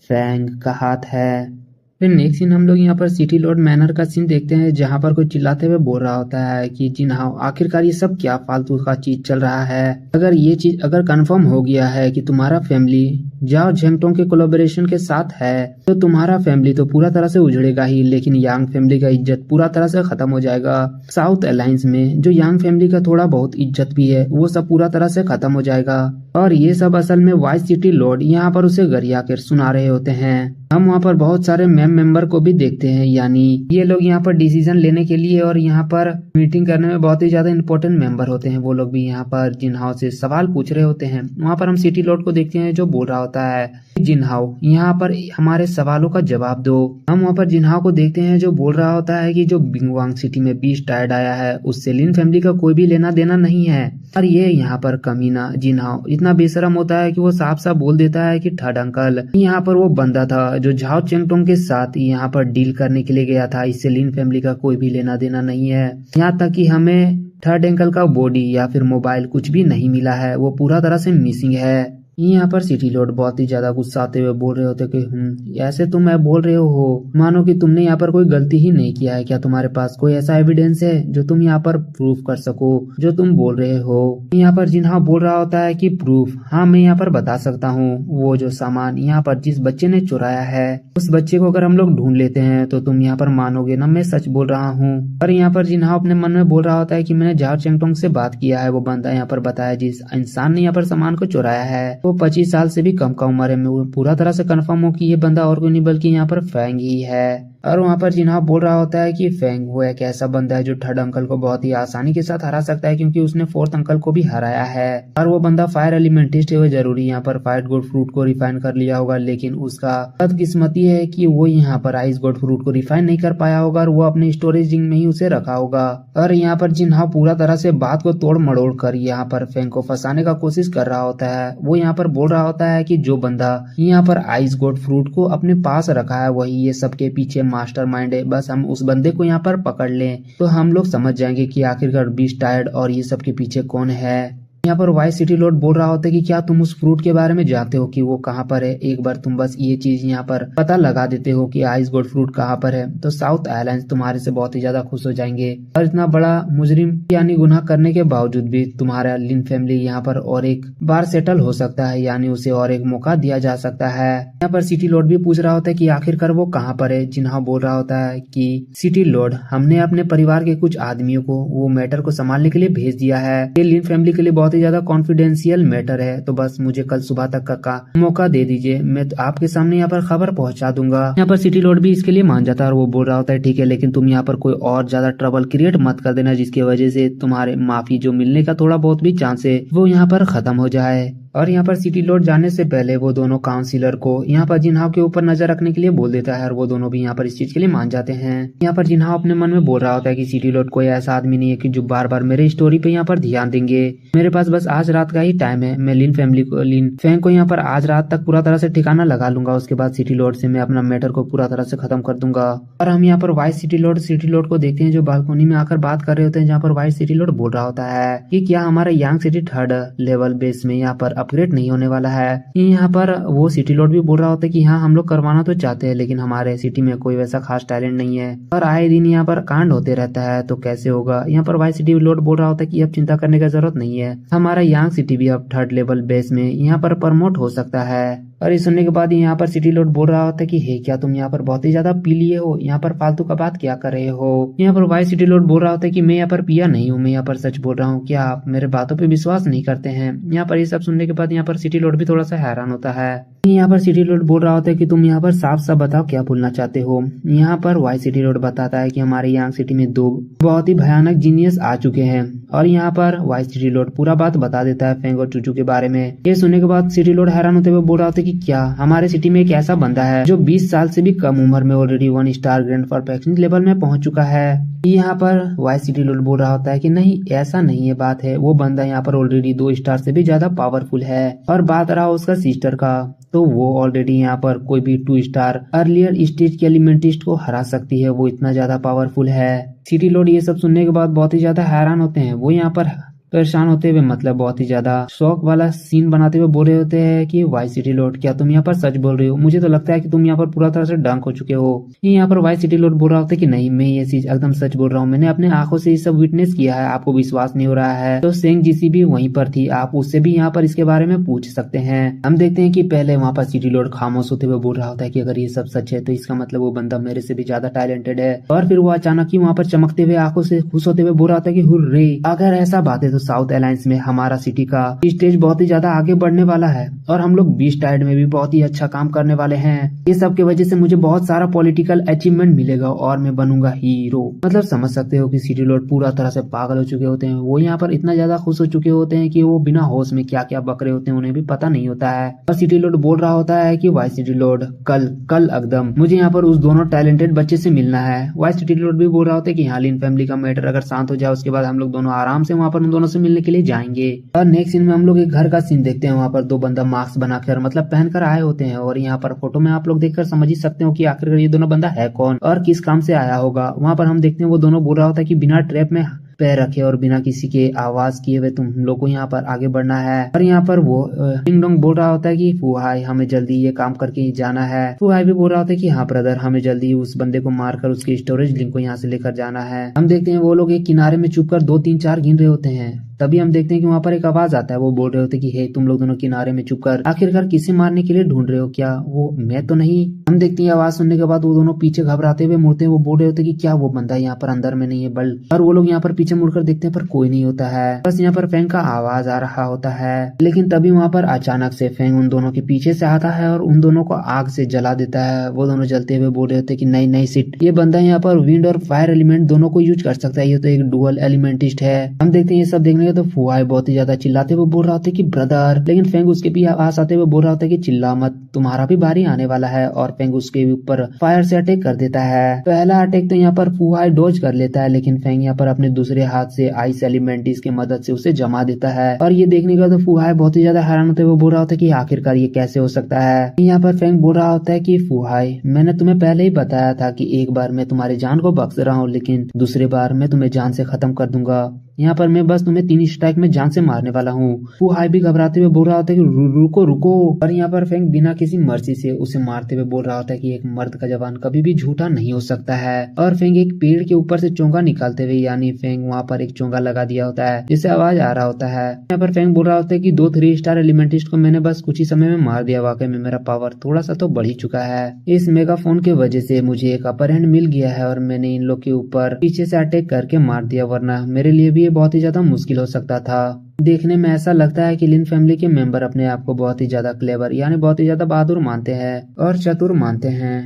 फैंग का हाथ है। फिर नेक्स्ट सीन हम लोग यहाँ पर सिटी लॉर्ड मैनर का सीन देखते हैं जहाँ पर कोई चिल्लाते हुए बोल रहा होता है कि जिनहाओ आखिरकार ये सब क्या फालतू का चीज चल रहा है। अगर ये चीज अगर कंफर्म हो गया है कि तुम्हारा फैमिली झाओ चेंगटोंग के कोलैबोरेशन के साथ है तो तुम्हारा फैमिली तो पूरा तरह से उजड़ेगा ही, लेकिन यांग फैमिली का इज्जत पूरा तरह से खत्म हो जाएगा। साउथ अलायंस में जो यांग फैमिली का थोड़ा बहुत इज्जत भी है वो सब पूरा तरह से खत्म हो जाएगा। और ये सब असल में वाइस सिटी लॉर्ड यहाँ पर उसे गरिया कर सुना रहे होते हैं। हम वहाँ पर बहुत सारे मेंबर को भी देखते हैं, यानी ये लोग यहाँ पर डिसीजन लेने के लिए और यहाँ पर मीटिंग करने में बहुत ही ज्यादा इंपॉर्टेंट मेंबर होते हैं। वो लोग भी यहाँ पर जिनहाओ से सवाल पूछ रहे होते हैं। वहाँ पर हम सिटी लॉर्ड को देखते हैं जो बोल रहा होता है जिनहाओ यहाँ पर हमारे सवालों का जवाब दो। हम वहाँ पर जिनहाओ को देखते हैं जो बोल रहा होता है कि जो बिंगवांग सिटी में बीस्ट टायर्ड आया है उससे लिन फैमिली का कोई भी लेना देना नहीं है। और ये यहाँ पर कमीना जिनहाओ इतना बेशरम होता है कि वो साफ साफ बोल देता है कि थर्ड अंकल यहाँ पर वो बंदा था जो झाओ चेंगटोंग के साथ यहाँ पर डील करने के लिए गया था, इससे लिन फैमिली का कोई भी लेना देना नहीं है। यहाँ तक कि हमें थर्ड अंकल का बॉडी या फिर मोबाइल कुछ भी नहीं मिला है, वो पूरा तरह से मिसिंग है। यहाँ पर सिटी लॉर्ड बहुत ही ज्यादा गुस्सा आते हुए बोल रहे होते कि ऐसे तुम बोल रहे हो मानो कि तुमने यहाँ पर कोई गलती ही नहीं किया है। क्या तुम्हारे पास कोई ऐसा एविडेंस है जो तुम यहाँ पर प्रूफ कर सको जो तुम बोल रहे हो। यहाँ पर जिनहाओ बोल रहा होता है कि प्रूफ, हाँ मैं यहाँ पर बता सकता हूँ। वो जो सामान यहाँ पर जिस बच्चे ने चुराया है उस बच्चे को अगर हम लोग ढूंढ लेते हैं तो तुम यहाँ पर मानोगे ना मैं सच बोल रहा हूँ। और यहाँ पर जिनहाओ अपने मन में बोल रहा होता है कि मैंने झाओ चेंगटोंग से बात किया है, वो बंदा यहाँ पर बताया जिस इंसान ने यहाँ पर सामान को चुराया है वो 25 साल से भी कम का उम्र है। मैं पूरा तरह से कंफर्म हो कि ये बंदा और कोई नहीं बल्कि यहाँ पर फैंग ही है। और वहाँ पर जिनहाओ बोल रहा होता है कि फैंग वो एक ऐसा बंदा है जो थर्ड अंकल को बहुत ही आसानी के साथ हरा सकता है क्योंकि उसने फोर्थ अंकल को भी हराया है। और वो बंदा फायर एलिमेंटिस्ट है, वो जरूरी यहाँ पर फायर गॉड फ्रूट को रिफाइन कर लिया होगा, लेकिन उसका बदकिस्मती है कि वो यहाँ पर आइस गॉड फ्रूट को रिफाइन नहीं कर पाया होगा और वो अपने स्टोरेज रिंग में ही उसे रखा होगा। और यहाँ पर जिनहाओ पूरा तरह से बात को तोड़ मड़ोड़ कर यहाँ पर फैंग को फंसाने का कोशिश कर रहा होता है। वो यहाँ पर बोल रहा होता है कि जो बंदा यहाँ पर आइस गॉड फ्रूट को अपने पास रखा है वही ये सबके पीछे मास्टरमाइंड है, बस हम उस बंदे को यहाँ पर पकड़ लें तो हम लोग समझ जाएंगे कि आखिरकार बीस्ट टायर्ड और ये सब के पीछे कौन है। यहाँ पर वाइस सिटी लॉर्ड बोल रहा होता है कि क्या तुम उस फ्रूट के बारे में जानते हो कि वो कहाँ पर है, एक बार तुम बस ये चीज यहाँ पर पता लगा देते हो कि आइस गोल्ड फ्रूट कहाँ पर है तो साउथ आइलैंड तुम्हारे से बहुत ही ज्यादा खुश हो जाएंगे। और इतना बड़ा मुजरिम यानी गुनाह करने के बावजूद भी तुम्हारा लिन फैमिली यहाँ पर और एक बार सेटल हो सकता है, यानी उसे और एक मौका दिया जा सकता है। यहाँ पर सिटी लॉर्ड भी पूछ रहा होता है कि आखिरकार वो कहाँ पर है। जिन्हा बोल रहा होता है कि सिटी लॉर्ड, हमने अपने परिवार के कुछ आदमियों को वो मैटर को संभालने के लिए भेज दिया है। ये लिन फैमिली के लिए बहुत ही ज्यादा कॉन्फिडेंशियल मैटर है, तो बस मुझे कल सुबह तक का मौका दे दीजिए, मैं तो आपके सामने यहाँ पर खबर पहुंचा दूंगा। यहाँ पर सिटी लॉर्ड भी इसके लिए मान जाता है और वो बोल रहा होता है ठीक है, लेकिन तुम यहाँ पर कोई और ज्यादा ट्रबल क्रिएट मत कर देना जिसकी वजह से तुम्हारे माफी जो मिलने का थोड़ा बहुत भी चांस है वो यहाँ पर खत्म हो जाए। और यहाँ पर सिटी लॉर्ड जाने से पहले वो दोनों काउंसिलर को यहाँ पर जिन्हाव के ऊपर नजर रखने के लिए बोल देता है और वो दोनों भी यहाँ पर इस चीज के लिए मान जाते हैं। यहाँ पर जिन्हाव अपने मन में बोल रहा होता है कि सिटी लॉर्ड कोई ऐसा आदमी नहीं है कि जो बार बार मेरे स्टोरी पे यहाँ पर ध्यान देंगे। मेरे पास बस आज रात का ही टाइम है, मैं लिन फैंग को यहाँ पर आज रात तक पूरा तरह से ठिकाना लगा लूंगा, उसके बाद सिटी लॉर्ड से मैं अपना मैटर को पूरा तरह से खत्म कर दूंगा। और हम यहाँ पर वाइस सिटी लॉर्ड को देखते हैं जो बालकोनी में आकर बात कर रहे होते हैं, जहाँ पर वाइस सिटी लॉर्ड बोल रहा होता है कि क्या हमारा यांग सिटी 3rd लेवल बेस में यहाँ पर अपग्रेड नहीं होने वाला है। यहाँ पर वो सिटी लॉर्ड भी बोल रहा होता है कि हाँ हम लोग करवाना तो चाहते हैं, लेकिन हमारे सिटी में कोई वैसा खास टैलेंट नहीं है और आए दिन यहाँ पर कांड होते रहता है, तो कैसे होगा। यहाँ पर वाइस सिटी लॉर्ड बोल रहा होता है कि अब चिंता करने का जरूरत नहीं है, हमारा यांग सिटी भी अब 3rd लेवल बेस में यहाँ पर प्रमोट हो सकता है। और ये सुनने के बाद यहाँ पर सिटी लॉर्ड बोल रहा होता है कि हे क्या तुम यहाँ पर बहुत ही ज्यादा पी लिए हो, यहाँ पर फालतू का बात क्या कर रहे हो। यहाँ पर वाइस सिटी लॉर्ड बोल रहा होता है कि मैं यहाँ पर पिया नहीं हूँ, मैं यहाँ पर सच बोल रहा हूँ, क्या आप मेरे बातों पे विश्वास नहीं करते हैं। यहाँ पर ये सब सुनने के बाद यहाँ पर सिटी लॉर्ड भी थोड़ा सा हैरान होता है। यहाँ पर सिटी लॉर्ड बोल रहा होता है कि तुम यहाँ पर साफ साफ बताओ क्या बोलना चाहते हो। यहाँ पर वाइस सिटी लॉर्ड बताता है कि हमारे यांग सिटी में 2 बहुत ही भयानक जीनियस आ चुके हैं और यहाँ पर वाइस सिटी लॉर्ड पूरा बात बता देता है फेंग और चूचू के बारे में। ये सुनने के बाद सिटी लॉर्ड हैरान होते हुए बोल रहा होता है कि क्या हमारे सिटी में एक ऐसा बंदा है जो 20 साल से भी कम उम्र में already 1 star grand perfection level में पहुंच चुका है। यहाँ पर वाइस सिटी लॉर्ड बोल रहा होता है कि नहीं ऐसा नहीं है, बात है वो बंदा यहाँ पर ऑलरेडी 2 स्टार से भी ज्यादा पावरफुल है और बात रहा उसका सिस्टर का तो वो ऑलरेडी यहाँ पर कोई भी 2 स्टार अर्लियर स्टेज के एलिमेंटिस्ट को हरा सकती है, वो इतना ज्यादा पावरफुल है। सिटी लॉर्ड ये सब सुनने के बाद बहुत ही ज्यादा हैरान होते हैं, वो यहाँ पर परेशान होते हुए मतलब बहुत ही ज्यादा शौक वाला सीन बनाते हुए बोल रहे होते हैं कि वाइस सिटी लॉर्ड क्या तुम यहाँ पर सच बोल रहे हो, मुझे तो लगता है कि तुम यहाँ पर पूरा तरह से डंक हो चुके हो। यहाँ पर वाइस सिटी लॉर्ड बोल रहा होता है कि नहीं मैं ये चीज एकदम सच बोल रहा हूँ, मैंने अपने आंखों से ये सब विटनेस किया है, आपको विश्वास नहीं हो रहा है तो सेंग जीसी भी वहीं पर थी, आप उससे भी यहाँ पर इसके बारे में पूछ सकते हैं। हम देखते हैं कि पहले वहाँ पर सिटी लॉर्ड खामोश होते हुए बोल रहा होता है कि अगर ये सब सच है तो इसका मतलब वो बंदा मेरे से भी ज्यादा टैलेंटेड है और फिर वो अचानक ही वहाँ पर चमकते हुए आंखों से खुश होते हुए बोल रहा था कि हुर्रे, अगर ऐसा बात है तो साउथ अलायंस में हमारा सिटी का स्टेज बहुत ही ज्यादा आगे बढ़ने वाला है और हम लोग बीस्ट टायर्ड में भी बहुत ही अच्छा काम करने वाले हैं। ये सब की वजह से मुझे बहुत सारा पॉलिटिकल अचीवमेंट मिलेगा और मैं बनूंगा हीरो। मतलब समझ सकते हो कि सिटी लॉर्ड पूरा तरह से पागल हो चुके होते हैं, वो यहाँ पर इतना ज्यादा खुश हो चुके होते हैं कि वो बिना होश में क्या क्या बक रहे होते हैं उन्हें भी पता नहीं होता है। और सिटी लॉर्ड बोल रहा होता है कि वाइस सिटी लॉर्ड कल एकदम मुझे यहाँ पर उस दोनों टैलेंटेड बच्चे से मिलना है। वाइस सिटी लॉर्ड भी बोल रहा होता है कि यहाँ लिन फैमिली का मैटर अगर शांत हो जाए उसके बाद हम लोग दोनों आराम से वहाँ पर उन दोनों से मिलने के लिए जाएंगे। और नेक्स्ट सीन में हम लोग एक घर का सीन देखते हैं, वहाँ पर 2 बंदा मास्क बनाकर मतलब पहनकर आए होते हैं और यहाँ पर फोटो में आप लोग देखकर समझ ही सकते हो कि आखिरकार ये दोनों बंदा है कौन और किस काम से आया होगा। वहाँ पर हम देखते हैं वो दोनों बोल रहा होता है कि बिना ट्रैप में पैर रखे और बिना किसी के आवाज किए हुए तुम लोग को यहाँ पर आगे बढ़ना है। और यहाँ पर वो डिंग डोंग बोल रहा होता है कि फुहाई हमें जल्दी ये काम करके ही जाना है। फुहाई भी बोल रहा होता है कि हाँ ब्रदर हमें जल्दी उस बंदे को मारकर उसके स्टोरेज लिंक को यहाँ से लेकर जाना है। हम देखते हैं वो लोग एक किनारे में चुप कर 2 3 4 गिन रहे होते हैं, तभी हम देखते हैं कि वहाँ पर एक आवाज आता है, वो बोल रहे होते हैं कि हे तुम लोग दोनों किनारे में चुप कर आखिरकार किसे मारने के लिए ढूंढ रहे हो, क्या वो मैं तो नहीं। हम देखते हैं आवाज सुनने के बाद वो दोनों पीछे घबराते हुए मुड़ते हैं, वो बोल रहे होते हैं कि क्या वो बंदा यहाँ पर अंदर में नहीं है बल। और वो लोग यहाँ पर पीछे मुड़कर देखते हैं पर कोई नहीं होता है, बस यहाँ पर फेंग का आवाज आ रहा होता है। लेकिन तभी वहाँ पर अचानक से फेंग उन दोनों के पीछे से आता है और उन दोनों को आग से जला देता है। वो दोनों जलते हुए बोल रहे होते कि नहीं सिट, ये बंदा यहाँ पर विंड और फायर एलिमेंट दोनों को यूज कर सकता है, ये तो एक डुअल एलिमेंटिस्ट है। हम देखते हैं ये सब देखने के तो फुहाई बहुत ही ज्यादा चिल्लाते हुए बोल रहा होता है कि ब्रदर, लेकिन फेंग उसके भी आवाज आते हुए बोल रहा होता है कि चिल्ला मत, तुम्हारा भी बारी आने वाला है। और फेंग उसके ऊपर फायर से अटैक कर देता है। पहला अटैक तो यहाँ पर फुहाई डॉज कर लेता है, लेकिन फेंग यहाँ पर अपने दूसरे दूसरे हाथ से आइस एलिमेंटिस की मदद से उसे जमा देता है। और ये देखने के बाद फुहाई बहुत ही ज्यादा हैरान होते हुए बोल रहा होता है कि आखिरकार ये कैसे हो सकता है। यहाँ पर फेंग बोल रहा होता है कि फुहाई, मैंने तुम्हें पहले ही बताया था कि एक बार मैं तुम्हारी जान को बख्श रहा हूँ, लेकिन दूसरी बार मैं तुम्हें जान से खत्म कर दूंगा। यहाँ पर मैं बस तुम्हें 3 स्ट्राइक में जान से मारने वाला हूँ। फुहाई भी घबराते हुए बोल रहा होता है कि रुको रुको। और यहाँ पर फेंग बिना किसी मर्जी से उसे मारते हुए बोल रहा होता है कि एक मर्द का जवान कभी भी झूठा नहीं हो सकता है। और फेंग एक पेड़ के ऊपर से चोंगा निकालते हुए, यानी फेंग वहाँ पर एक चोंगा लगा दिया होता है जिससे आवाज आ रहा होता है। यहाँ पर फेंग बोल रहा होता है कि 2 3 स्टार एलिमेंटिस्ट को मैंने बस कुछ ही समय में मार दिया। वाकई में मेरा पावर थोड़ा सा तो बढ़ ही चुका है। इस मेगाफोन के वजह से मुझे एक अपर हैंड मिल गया है और मैंने इन लोग के ऊपर पीछे से अटैक करके मार दिया, वरना मेरे लिए भी ये बहुत ही ज्यादा मुश्किल हो सकता था। देखने में ऐसा लगता है कि लिन फैमिली के मेंबर अपने आप को बहुत ही ज्यादा क्लेवर यानी बहुत ही ज्यादा बहादुर मानते हैं और चतुर मानते हैं।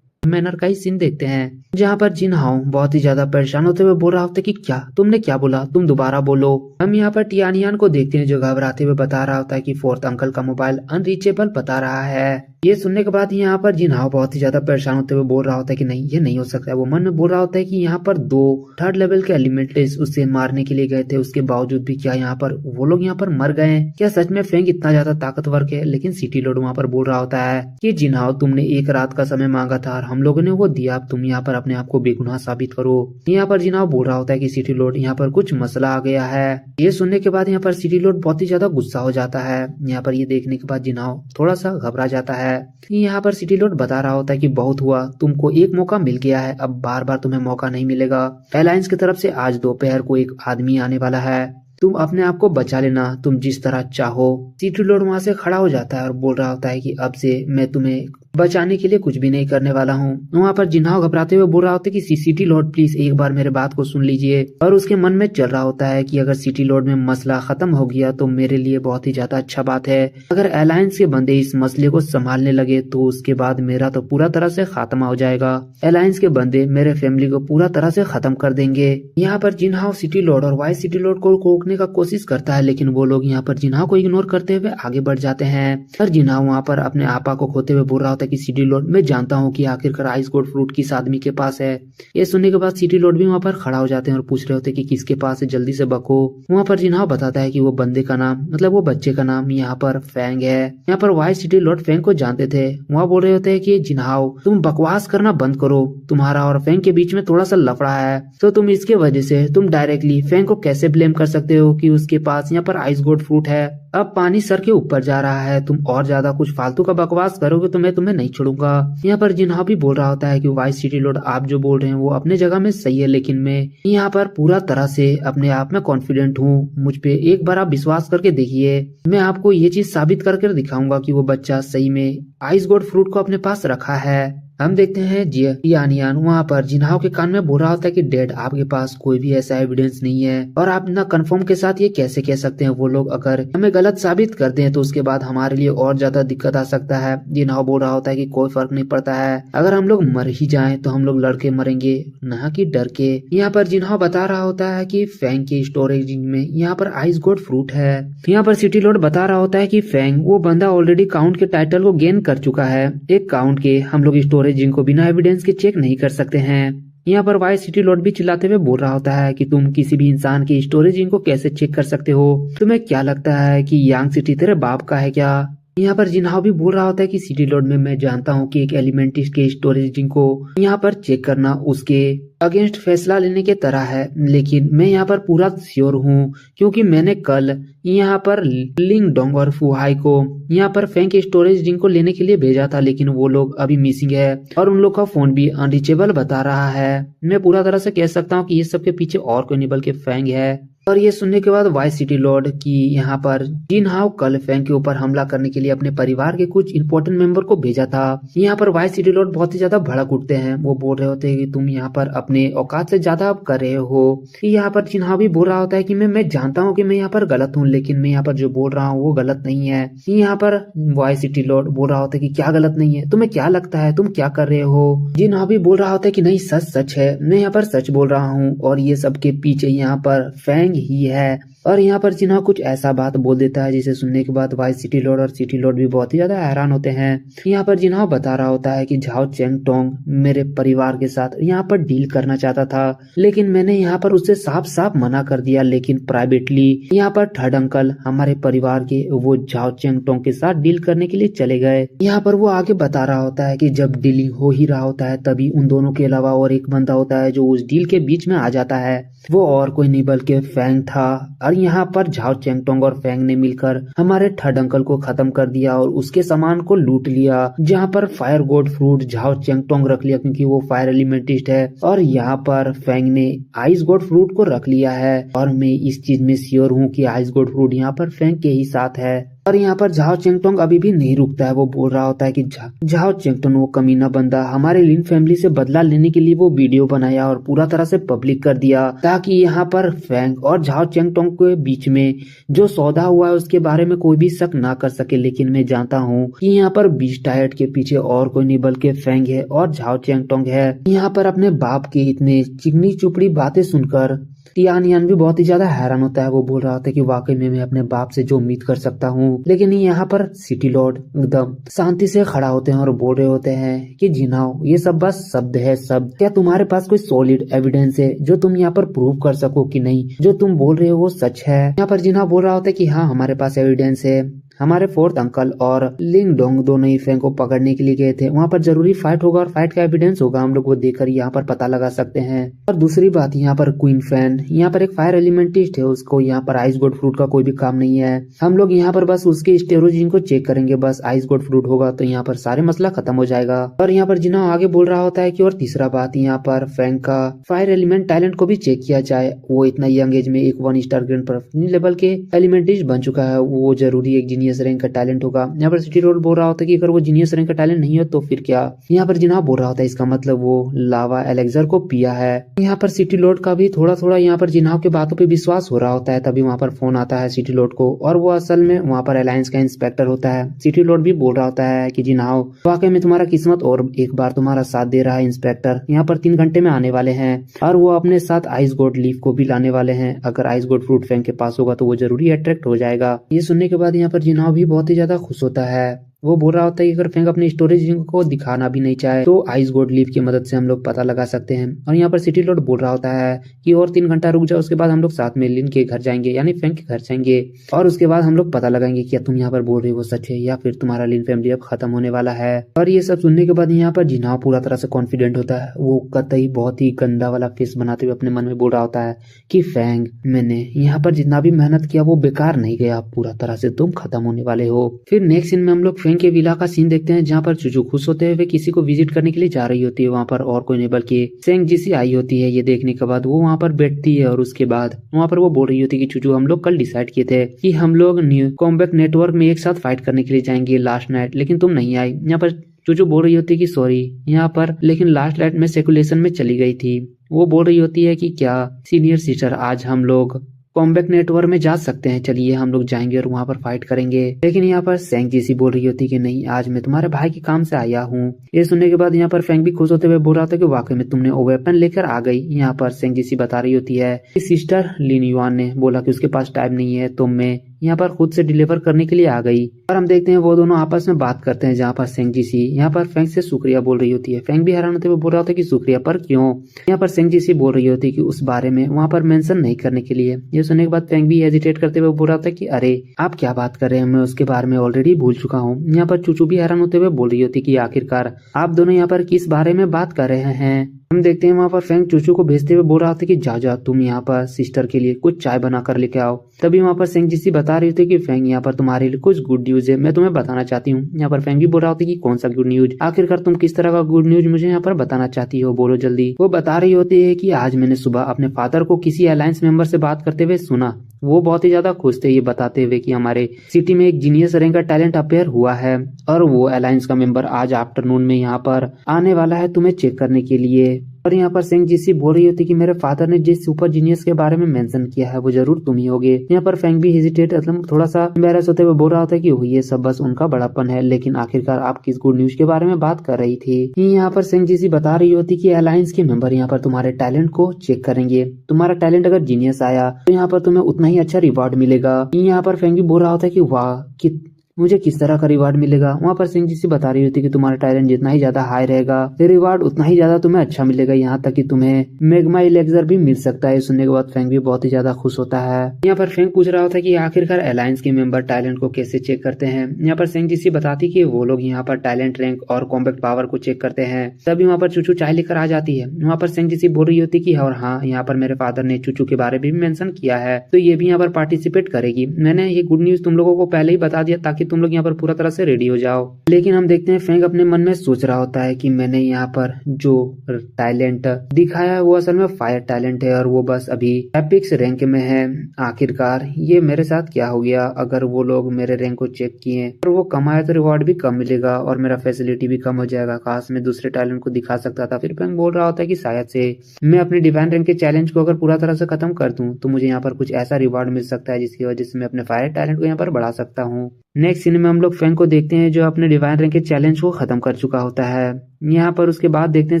मैनर का ही सीन देखते हैं जहाँ पर जिन हाउ बहुत ही ज्यादा परेशान होते हुए बोल रहा होता है कि क्या तुमने क्या बोला, तुम दोबारा बोलो। हम यहाँ पर टियानियान को देखते हैं जो घबराते हुए बता रहा होता है कि फोर्थ अंकल का मोबाइल अनरीचेबल बता रहा है। ये सुनने के बाद यहाँ पर जिन हाउ बहुत ही ज्यादा परेशान होते हुए बोल रहा होता है कि नहीं, ये नहीं हो सकता है। वो मन में बोल रहा होता है कि यहाँ पर 2 3rd लेवल के एलिमेंट्स उससे मारने के लिए गए थे, उसके बावजूद भी क्या यहाँ पर वो लोग यहाँ पर मर गए? क्या सच में फेंग इतना ज्यादा ताकतवर है? लेकिन सिटी लॉर्ड वहाँ पर बोल रहा होता है कि जिन हाउ तुमने एक रात का समय मांगा था और हम लोगों ने वो दिया, अब तुम यहाँ पर अपने आप को बेगुनाह साबित करो। यहाँ पर जिन हाउ बोल रहा होता है कि सिटी लॉर्ड यहाँ पर कुछ मसला आ गया है। ये सुनने के बाद यहाँ पर सिटी लॉर्ड बहुत ही ज्यादा गुस्सा हो जाता है। यहाँ पर ये देखने के बाद जिन हाउ थोड़ा सा घबरा जाता है। यहाँ पर सिटी लॉर्ड बता रहा होता है कि बहुत हुआ, तुमको एक मौका मिल गया है, अब बार बार तुम्हें मौका नहीं मिलेगा। अलायंस की तरफ से आज दोपहर को एक आदमी आने वाला है, तुम अपने आप को बचा लेना, तुम जिस तरह चाहो। सिटी लॉर्ड वहाँ से खड़ा हो जाता है और बोल रहा होता है कि अब से मैं तुम्हें बचाने के लिए कुछ भी नहीं करने वाला हूँ। वहाँ पर जिन्हाओ घबराते हुए बोल रहा होता है कि सिटी लॉर्ड प्लीज एक बार मेरे बात को सुन लीजिए। और उसके मन में चल रहा होता है कि अगर सिटी लॉर्ड में मसला खत्म हो गया तो मेरे लिए बहुत ही ज्यादा अच्छा बात है। अगर अलायंस के बंदे इस मसले को संभालने लगे तो उसके बाद मेरा तो पूरा तरह से खात्मा हो जाएगा। अलायंस के बंदे मेरे फैमिली को पूरा तरह से खत्म कर देंगे। यहाँ पर जिन्हाओ सिटी लॉर्ड और वाइस सिटी लॉर्ड को रोकने का कोशिश करता है, लेकिन वो लोग यहाँ पर जिन्हाओ को इग्नोर करते हुए आगे बढ़ जाते हैं। और जिन्हाओ वहाँ पर अपने आपा को खोते हुए बोल रहा होता है कि सिटी लॉर्ड मैं जानता हूँ कि आखिरकार आइस गोल्ड फ्रूट किस आदमी के पास है। ये सुनने के बाद सिटी लॉर्ड भी वहाँ पर खड़ा हो जाते हैं और पूछ रहे होते हैं कि किसके पास है, जल्दी से बको। वहाँ पर जिन्हाओ बताता है कि वो बंदे का नाम मतलब वो बच्चे का नाम यहाँ पर फैंग है। यहाँ पर वाइस सिटी लॉर्ड फैंग को जानते थे। वहाँ बोल रहे होते हैं कि जिन्हाओ तुम बकवास करना बंद करो, तुम्हारा और फैंग के बीच में थोड़ा सा लफड़ा है, तो तुम इसके वजह से तुम डायरेक्टली फैंग को कैसे ब्लेम कर सकते हो कि उसके पास यहाँ पर आइस गोल्ड फ्रूट है। अब पानी सर के ऊपर जा रहा है, तुम और ज्यादा कुछ फालतू का बकवास करोगे तो मैं तुम्हें नहीं छोड़ूंगा। यहाँ पर जिन्हाओ भी बोल रहा होता है कि वाइस सिटी लॉर्ड आप जो बोल रहे हैं वो अपने जगह में सही है, लेकिन मैं यहाँ पर पूरा तरह से अपने आप में कॉन्फिडेंट हूँ। मुझ पे एक बार आप विश्वास करके देखिए, मैं आपको ये चीज साबित करके दिखाऊंगा कि वो बच्चा सही में आइस गोल्ड फ्रूट को अपने पास रखा है। हम देखते हैं जियानियान वहाँ पर जिन्हाओ के कान में बोल रहा होता है कि डैड आपके पास कोई भी ऐसा एविडेंस नहीं है और आप ना कंफर्म के साथ ये कैसे कह सकते हैं। वो लोग अगर हमें गलत साबित कर दें तो उसके बाद हमारे लिए और ज्यादा दिक्कत आ सकता है। जिन्हाओ बोल रहा होता है कि कोई फर्क नहीं पड़ता है, अगर हम लोग मर ही जाएं तो हम लोग लड़के मरेंगे ना कि डर के। यहाँ पर जिन्हाओ बता रहा होता है कि फैंग के स्टोरेज में यहाँ पर आइस गोल्ड फ्रूट है। यहाँ पर सिटी लॉर्ड बता रहा होता है कि फैंग वो बंदा ऑलरेडी काउंट के टाइटल को गेन कर चुका है। एक काउंट के हम लोग जिनको बिना एविडेंस के चेक नहीं कर सकते हैं। यहाँ पर वाइस सिटी लॉर्ड भी चिल्लाते हुए बोल रहा होता है कि तुम किसी भी इंसान की स्टोरेज को कैसे चेक कर सकते हो? तुम्हें क्या लगता है कि यांग सिटी तेरे बाप का है क्या? यहाँ पर जिन्हाओ भी बोल रहा होता है कि सिटी लॉर्ड में मैं जानता हूँ कि एक एलिमेंटिस्ट के स्टोरेज को यहाँ पर चेक करना उसके अगेंस्ट फैसला लेने के तरह है, लेकिन मैं यहाँ पर पूरा श्योर हूँ क्योंकि मैंने कल यहाँ पर लिंग डोंग और फुहाई को यहाँ पर फैंग के स्टोरेज को लेने के लिए भेजा था, लेकिन वो लोग अभी मिसिंग है और उन लोग का फोन भी अनरीचेबल बता रहा है। मैं पूरा तरह से कह सकता हूँ कि ये सब के पीछे और कोई नहीं बल्कि फैंग है। और ये सुनने के बाद वाइस सिटी लॉर्ड की यहाँ पर जिन्हाओ कल फैंग के ऊपर हमला करने के लिए अपने परिवार के कुछ इंपॉर्टेंट मेंबर को भेजा था। यहाँ पर वाइस सिटी लॉर्ड बहुत ही ज्यादा भड़क उठते हैं। वो बोल रहे होते हैं कि तुम यहाँ पर अपने औकात से ज्यादा अब कर रहे हो। यहाँ पर जिन्हाओ भी बोल रहा होता है कि मैं जानता हूँ कि मैं यहाँ पर गलत हूँ, लेकिन मैं यहाँ पर जो बोल रहा हूँ वो गलत नहीं है। यहाँ पर वाइस सिटी लॉर्ड बोल रहा होता है कि क्या गलत नहीं है, तुम्हें क्या लगता है तुम क्या कर रहे हो? जिन्हाओ भी बोल रहा होता है कि नहीं सच सच है, मैं यहाँ पर सच बोल रहा हूँ और ये सब के पीछे यहाँ पर फैंग ही है। और यहाँ पर जिन्हा कुछ ऐसा बात बोल देता है जिसे सुनने के बाद वाइस सिटी लॉर्ड और सिटी लॉर्ड भी बहुत ही ज्यादा हैरान होते हैं। यहाँ पर जिन्हा बता रहा होता है कि झाओ चेंग टोंग मेरे परिवार के साथ यहाँ पर डील करना चाहता था, लेकिन मैंने यहाँ पर उससे साफ साफ मना कर दिया, लेकिन प्राइवेटली यहाँ पर थर्ड अंकल हमारे परिवार के वो झाओ चेंग टोंग के साथ डील करने के लिए चले गए। यहाँ पर वो आगे बता रहा होता है कि जब डीलिंग हो ही रहा होता है तभी उन दोनों के अलावा और एक बंदा होता है जो उस डील के बीच में आ जाता है। वो और कोई नहीं बल्कि फैंग था। और यहाँ पर झाओ चेंगटोंग और फैंग ने मिलकर हमारे थर्ड अंकल को खत्म कर दिया और उसके सामान को लूट लिया, जहाँ पर फायर गोड फ्रूट झाओ चेंगटोंग रख लिया क्योंकि वो फायर एलिमेंटिस्ट है, और यहाँ पर फैंग ने आइस गोड फ्रूट को रख लिया है। और मैं इस चीज में श्योर हूँ कि आइस गोड फ्रूट यहाँ पर फैंग के ही साथ है। और यहाँ पर झाओ चेंगटोंग अभी भी नहीं रुकता है। वो बोल रहा होता है कि झाओ चेंगटोंग वो कमीना बंदा हमारे लिन फैमिली से बदला लेने के लिए वो वीडियो बनाया और पूरा तरह से पब्लिक कर दिया, ताकि यहाँ पर फैंग और झाओ चेंगटोंग के बीच में जो सौदा हुआ है उसके बारे में कोई भी शक ना कर सके। लेकिन मैं जानता हूँ कि यहाँ पर बीस्ट डाइट के पीछे और कोई नहीं बल्कि फैंग है और झाओ चेंगटोंग है। यहाँ पर अपने बाप के इतने चिकनी चुपड़ी बातें सुनकर तियान यान भी बहुत ही ज्यादा हैरान होता है। वो बोल रहा होता है कि वाकई में मैं अपने बाप से जो उम्मीद कर सकता हूँ। लेकिन यहाँ पर सिटी लॉर्ड एकदम शांति से खड़ा होते हैं और बोल रहे होते हैं कि जिनाओ ये सब बस शब्द है शब्द, क्या तुम्हारे पास कोई सॉलिड एविडेंस है जो तुम यहाँ पर प्रूव कर सको कि नहीं जो तुम बोल रहे हो वो सच है। यहाँ पर जिनाओ बोल रहा होता है कि हाँ हमारे पास एविडेंस है। हमारे फोर्थ अंकल और लिंग डोंग दोनों ही फैंग को पकड़ने के लिए गए थे, वहाँ पर जरूरी फाइट होगा और फाइट का एविडेंस होगा, हम लोग वो देखकर यहाँ पर पता लगा सकते हैं। और दूसरी बात यहाँ पर क्वीन फैन यहाँ पर एक फायर एलिमेंटिस्ट है, उसको यहाँ पर आइस गोड फ्रूट का कोई भी काम नहीं है। हम लोग यहाँ पर बस उसके स्टेरोजिन को चेक करेंगे, बस आइस गोड फ्रूट होगा तो यहाँ पर सारे मसला खत्म हो जाएगा। और यहाँ पर जिना आगे बोल रहा होता है कि और तीसरा बात यहाँ पर फैंग का फायर एलिमेंट टैलेंट को भी चेक किया जाए। वो इतना यंग एज में एक 1 स्टार ग्रेड प्रोफेशनल लेवल के एलिमेंटिस्ट बन चुका है, वो जरूरी एक जीनियस रैंक का टैलेंट होगा। यहाँ पर सिटी रोड बोल रहा होता है कि अगर वो जीनियस रैंक का टैलेंट नहीं हो तो फिर क्या। यहाँ पर जिनाब बोल रहा होता है इसका मतलब वो लावा एलेक्सर को पिया है। यहाँ पर सिटी लॉर्ड का भी थोड़ा थोड़ा यहाँ पर जिनाब के बातों पे विश्वास हो रहा होता है। तभी वहाँ पर फोन आता है सिटी लॉर्ड को और वो असल में वहाँ पर अलायंस का इंस्पेक्टर होता है। सिटी लॉर्ड भी बोल रहा होता है कि जिनाब वाकई में तुम्हारा किस्मत और एक बार तुम्हारा साथ दे रहा है। इंस्पेक्टर यहाँ पर 3 घंटे में आने वाले हैं और वो अपने साथ आइस गोड लीफ को भी लाने वाले हैं। अगर आइस गोड फ्रूट फैंग के पास होगा तो वो जरूरी अट्रैक्ट हो जाएगा। ये सुनने के बाद यहाँ पर जिनाब भी बहुत ही ज्यादा खुश होता है। वो बोल रहा होता है कि अगर फैंग अपने स्टोरेज को दिखाना भी नहीं चाहे तो आइस गोड लीफ की मदद से हम लोग पता लगा सकते हैं। और यहाँ पर सिटी लॉर्ड बोल रहा होता है कि और 3 घंटा रुक जाओ, उसके बाद हम लोग साथ में लिन के घर जाएंगे यानी फैंग के घर जाएंगे और उसके बाद हम लोग पता लगाएंगे क्या तुम यहाँ पर बोल रहे हो सच है या फिर तुम्हारा लिन फैमिली अब खत्म होने वाला है। और ये सब सुनने के बाद यहाँ पर जिनाब पूरा तरह से कॉन्फिडेंट होता है। वो कतई बहुत ही गंदा वाला फेस बनाते हुए अपने मन में बोल रहा होता है कि फैंग मैंने यहाँ पर जितना भी मेहनत किया वो बेकार नहीं गया, पूरा तरह से तुम खत्म होने वाले हो। फिर नेक्स्ट सीन में हम लोग फैंग के विला का सीन देखते हैं जहाँ पर चूचू खुश होते हुए किसी को विजिट करने के लिए जा रही होती है। वहाँ पर और कोई नहीं बल्कि सेंग जीसी आई होती है। ये देखने के बाद वो वहाँ पर बैठती है और उसके बाद वहाँ पर वो बोल रही होती है कि चूचू हम लोग कल डिसाइड किए थे कि हम लोग न्यू कॉम्बैट नेटवर्क में एक साथ फाइट करने के लिए जाएंगे लास्ट नाइट, लेकिन तुम नहीं आई। यहाँ पर चूचू बोल रही होती है कि सॉरी यहाँ पर लेकिन लास्ट नाइट में सेकुलेशन में चली गई थी। वो बोल रही होती है कि क्या सीनियर सिस्टर आज हम लोग कॉम्बैट नेटवर्क में जा सकते हैं, चलिए हम लोग जाएंगे और वहाँ पर फाइट करेंगे। लेकिन यहाँ पर सेंग जीसी बोल रही होती कि नहीं आज मैं तुम्हारे भाई के काम से आया हूँ। ये सुनने के बाद यहाँ पर फैंग भी खुश होते हुए बोल रहा था कि वाकई में तुमने वो वेपन लेकर आ गई। यहाँ पर सेंग जीसी बता रही होती है कि सिस्टर लिन युआन ने बोला कि उसके पास टाइम नहीं है तो मैं यहाँ पर खुद से डिलीवर करने के लिए आ गई। और हम देखते हैं वो दोनों आपस में बात करते हैं जहाँ पर सेंग जीसी यहाँ पर फैंग से शुक्रिया बोल रही होती है। फैंग भी हैरान होते हुए बोल रहा होता है कि शुक्रिया पर क्यों। यहाँ पर सेंग जीसी बोल रही होती है कि उस बारे में वहाँ पर मेंशन नहीं करने के लिए। ये सुनने के बाद फैंग भी हेजिटेट करते हुए बोल रहा था कि अरे आप क्या बात कर रहे हैं, मैं उसके बारे में ऑलरेडी भूल चुका हूँ। यहाँ पर चूचू भी हैरान होते हुए बोल रही होती कि आखिरकार आप दोनों यहाँ पर किस बारे में बात कर रहे हैं। हम देखते हैं वहाँ पर फैंग चूचू को भेजते हुए बोल रहा था कि जा जा तुम यहाँ पर सिस्टर के लिए कुछ चाय बना कर लेके आओ। तभी वहाँ पर सेंग जीसी बता रही थी कि फैंग यहाँ पर तुम्हारे लिए कुछ गुड न्यूज है, मैं तुम्हें बताना चाहती हूँ। यहाँ पर फैंग भी बोल रहा होती कि कौन सा गुड न्यूज, आखिरकार तुम किस तरह का गुड न्यूज मुझे यहाँ पर बताना चाहती हो, बोलो जल्दी। वो बता रही होती है कि आज मैंने सुबह अपने फादर को किसी अलायंस मेंबर से बात करते हुए सुना। वो बहुत ही ज्यादा खुश थे ये बताते हुए कि हमारे सिटी में एक जीनियस रैंक का टैलेंट अपेयर हुआ है और वो अलायंस का मेंबर आज आफ्टरनून में यहाँ पर आने वाला है तुम्हें चेक करने के लिए। और यहाँ पर सेंग जीसी बोल रही होती कि मेरे फादर ने जिस सुपर जीनियस के बारे में मेंशन किया है वो जरूर तुम ही होगे। यहाँ पर फेंग भी हेजिटेट मतलब थोड़ा सा एम्बैरेस होते हुए बोल रहा होता है कि ये सब बस उनका बड़ापन है, लेकिन आखिरकार आप किस गुड न्यूज के बारे में बात कर रही थी। यहाँ पर सेंग जीसी बता रही होती कि अलायंस के मेंबर यहाँ पर तुम्हारे टैलेंट को चेक करेंगे। तुम्हारा टैलेंट अगर जीनियस आया तो यहाँ पर तुम्हें उतना ही अच्छा रिवॉर्ड मिलेगा। यहाँ पर फेंग भी बोल रहा होता है कि वाह कि मुझे किस तरह का रिवार्ड मिलेगा। वहाँ पर सिंह जी बता रही होती कि तुम्हारा टैलेंट जितना ही ज्यादा हाई रहेगा फिर रिवार्ड उतना ही ज्यादा तुम्हें अच्छा मिलेगा, यहाँ तक कि तुम्हें मैग्मा इलेक्सर भी मिल सकता है। सुनने के बाद फेंग भी बहुत ही ज्यादा खुश होता है। यहाँ पर फेंग पूछ रहा होता है कि आखिरकार अलायंस के मेंबर टैलेंट को कैसे चेक करते हैं। यहाँ पर सिंह जी बताती कि वो लोग यहाँ पर टैलेंट रैंक और कॉम्बैक्ट पावर को चेक करते हैं। तभी वहाँ पर चूचू चाय लेकर आ जाती है। वहाँ पर सिंह जी बोल रही होती कि और हाँ, यहाँ पर मेरे फादर ने चूचू के बारे में भी मेंशन किया है, तो ये भी यहाँ पर पार्टिसिपेट करेगी। मैंने ये गुड न्यूज तुम लोगों को पहले ही बता दिया ताकि तुम लोग यहाँ पर पूरा से रेडी हो जाओ। लेकिन हम देखते हैं फेंग अपने मन में सोच रहा होता है कि मैंने यहाँ पर जो टैलेंट दिखाया है वो असल में फायर टैलेंट है और वो बस अभी एपिक्स रैंक में है। आखिरकार ये मेरे साथ क्या हो गया। अगर वो लोग मेरे रैंक को चेक किए और वो कम आया तो रिवॉर्ड भी कम मिलेगा और मेरा फैसिलिटी भी कम हो जाएगा। काश मैं दूसरे टैलेंट को दिखा सकता था। फिर फेंग बोल रहा होता है कि शायद से मैं अपने डिवाइन रैंक के चैलेंज को अगर पूरा तरह से खत्म कर दूं तो मुझे यहाँ पर कुछ ऐसा रिवॉर्ड मिल सकता है जिसकी वजह से मैं अपने फायर टैलेंट को यहाँ पर बढ़ा सकता हूँ। नेक्स्ट सीन में हम लोग फेंग को देखते हैं जो अपने डिवाइन रैंक के चैलेंज को खत्म कर चुका होता है। यहाँ पर उसके बाद देखते हैं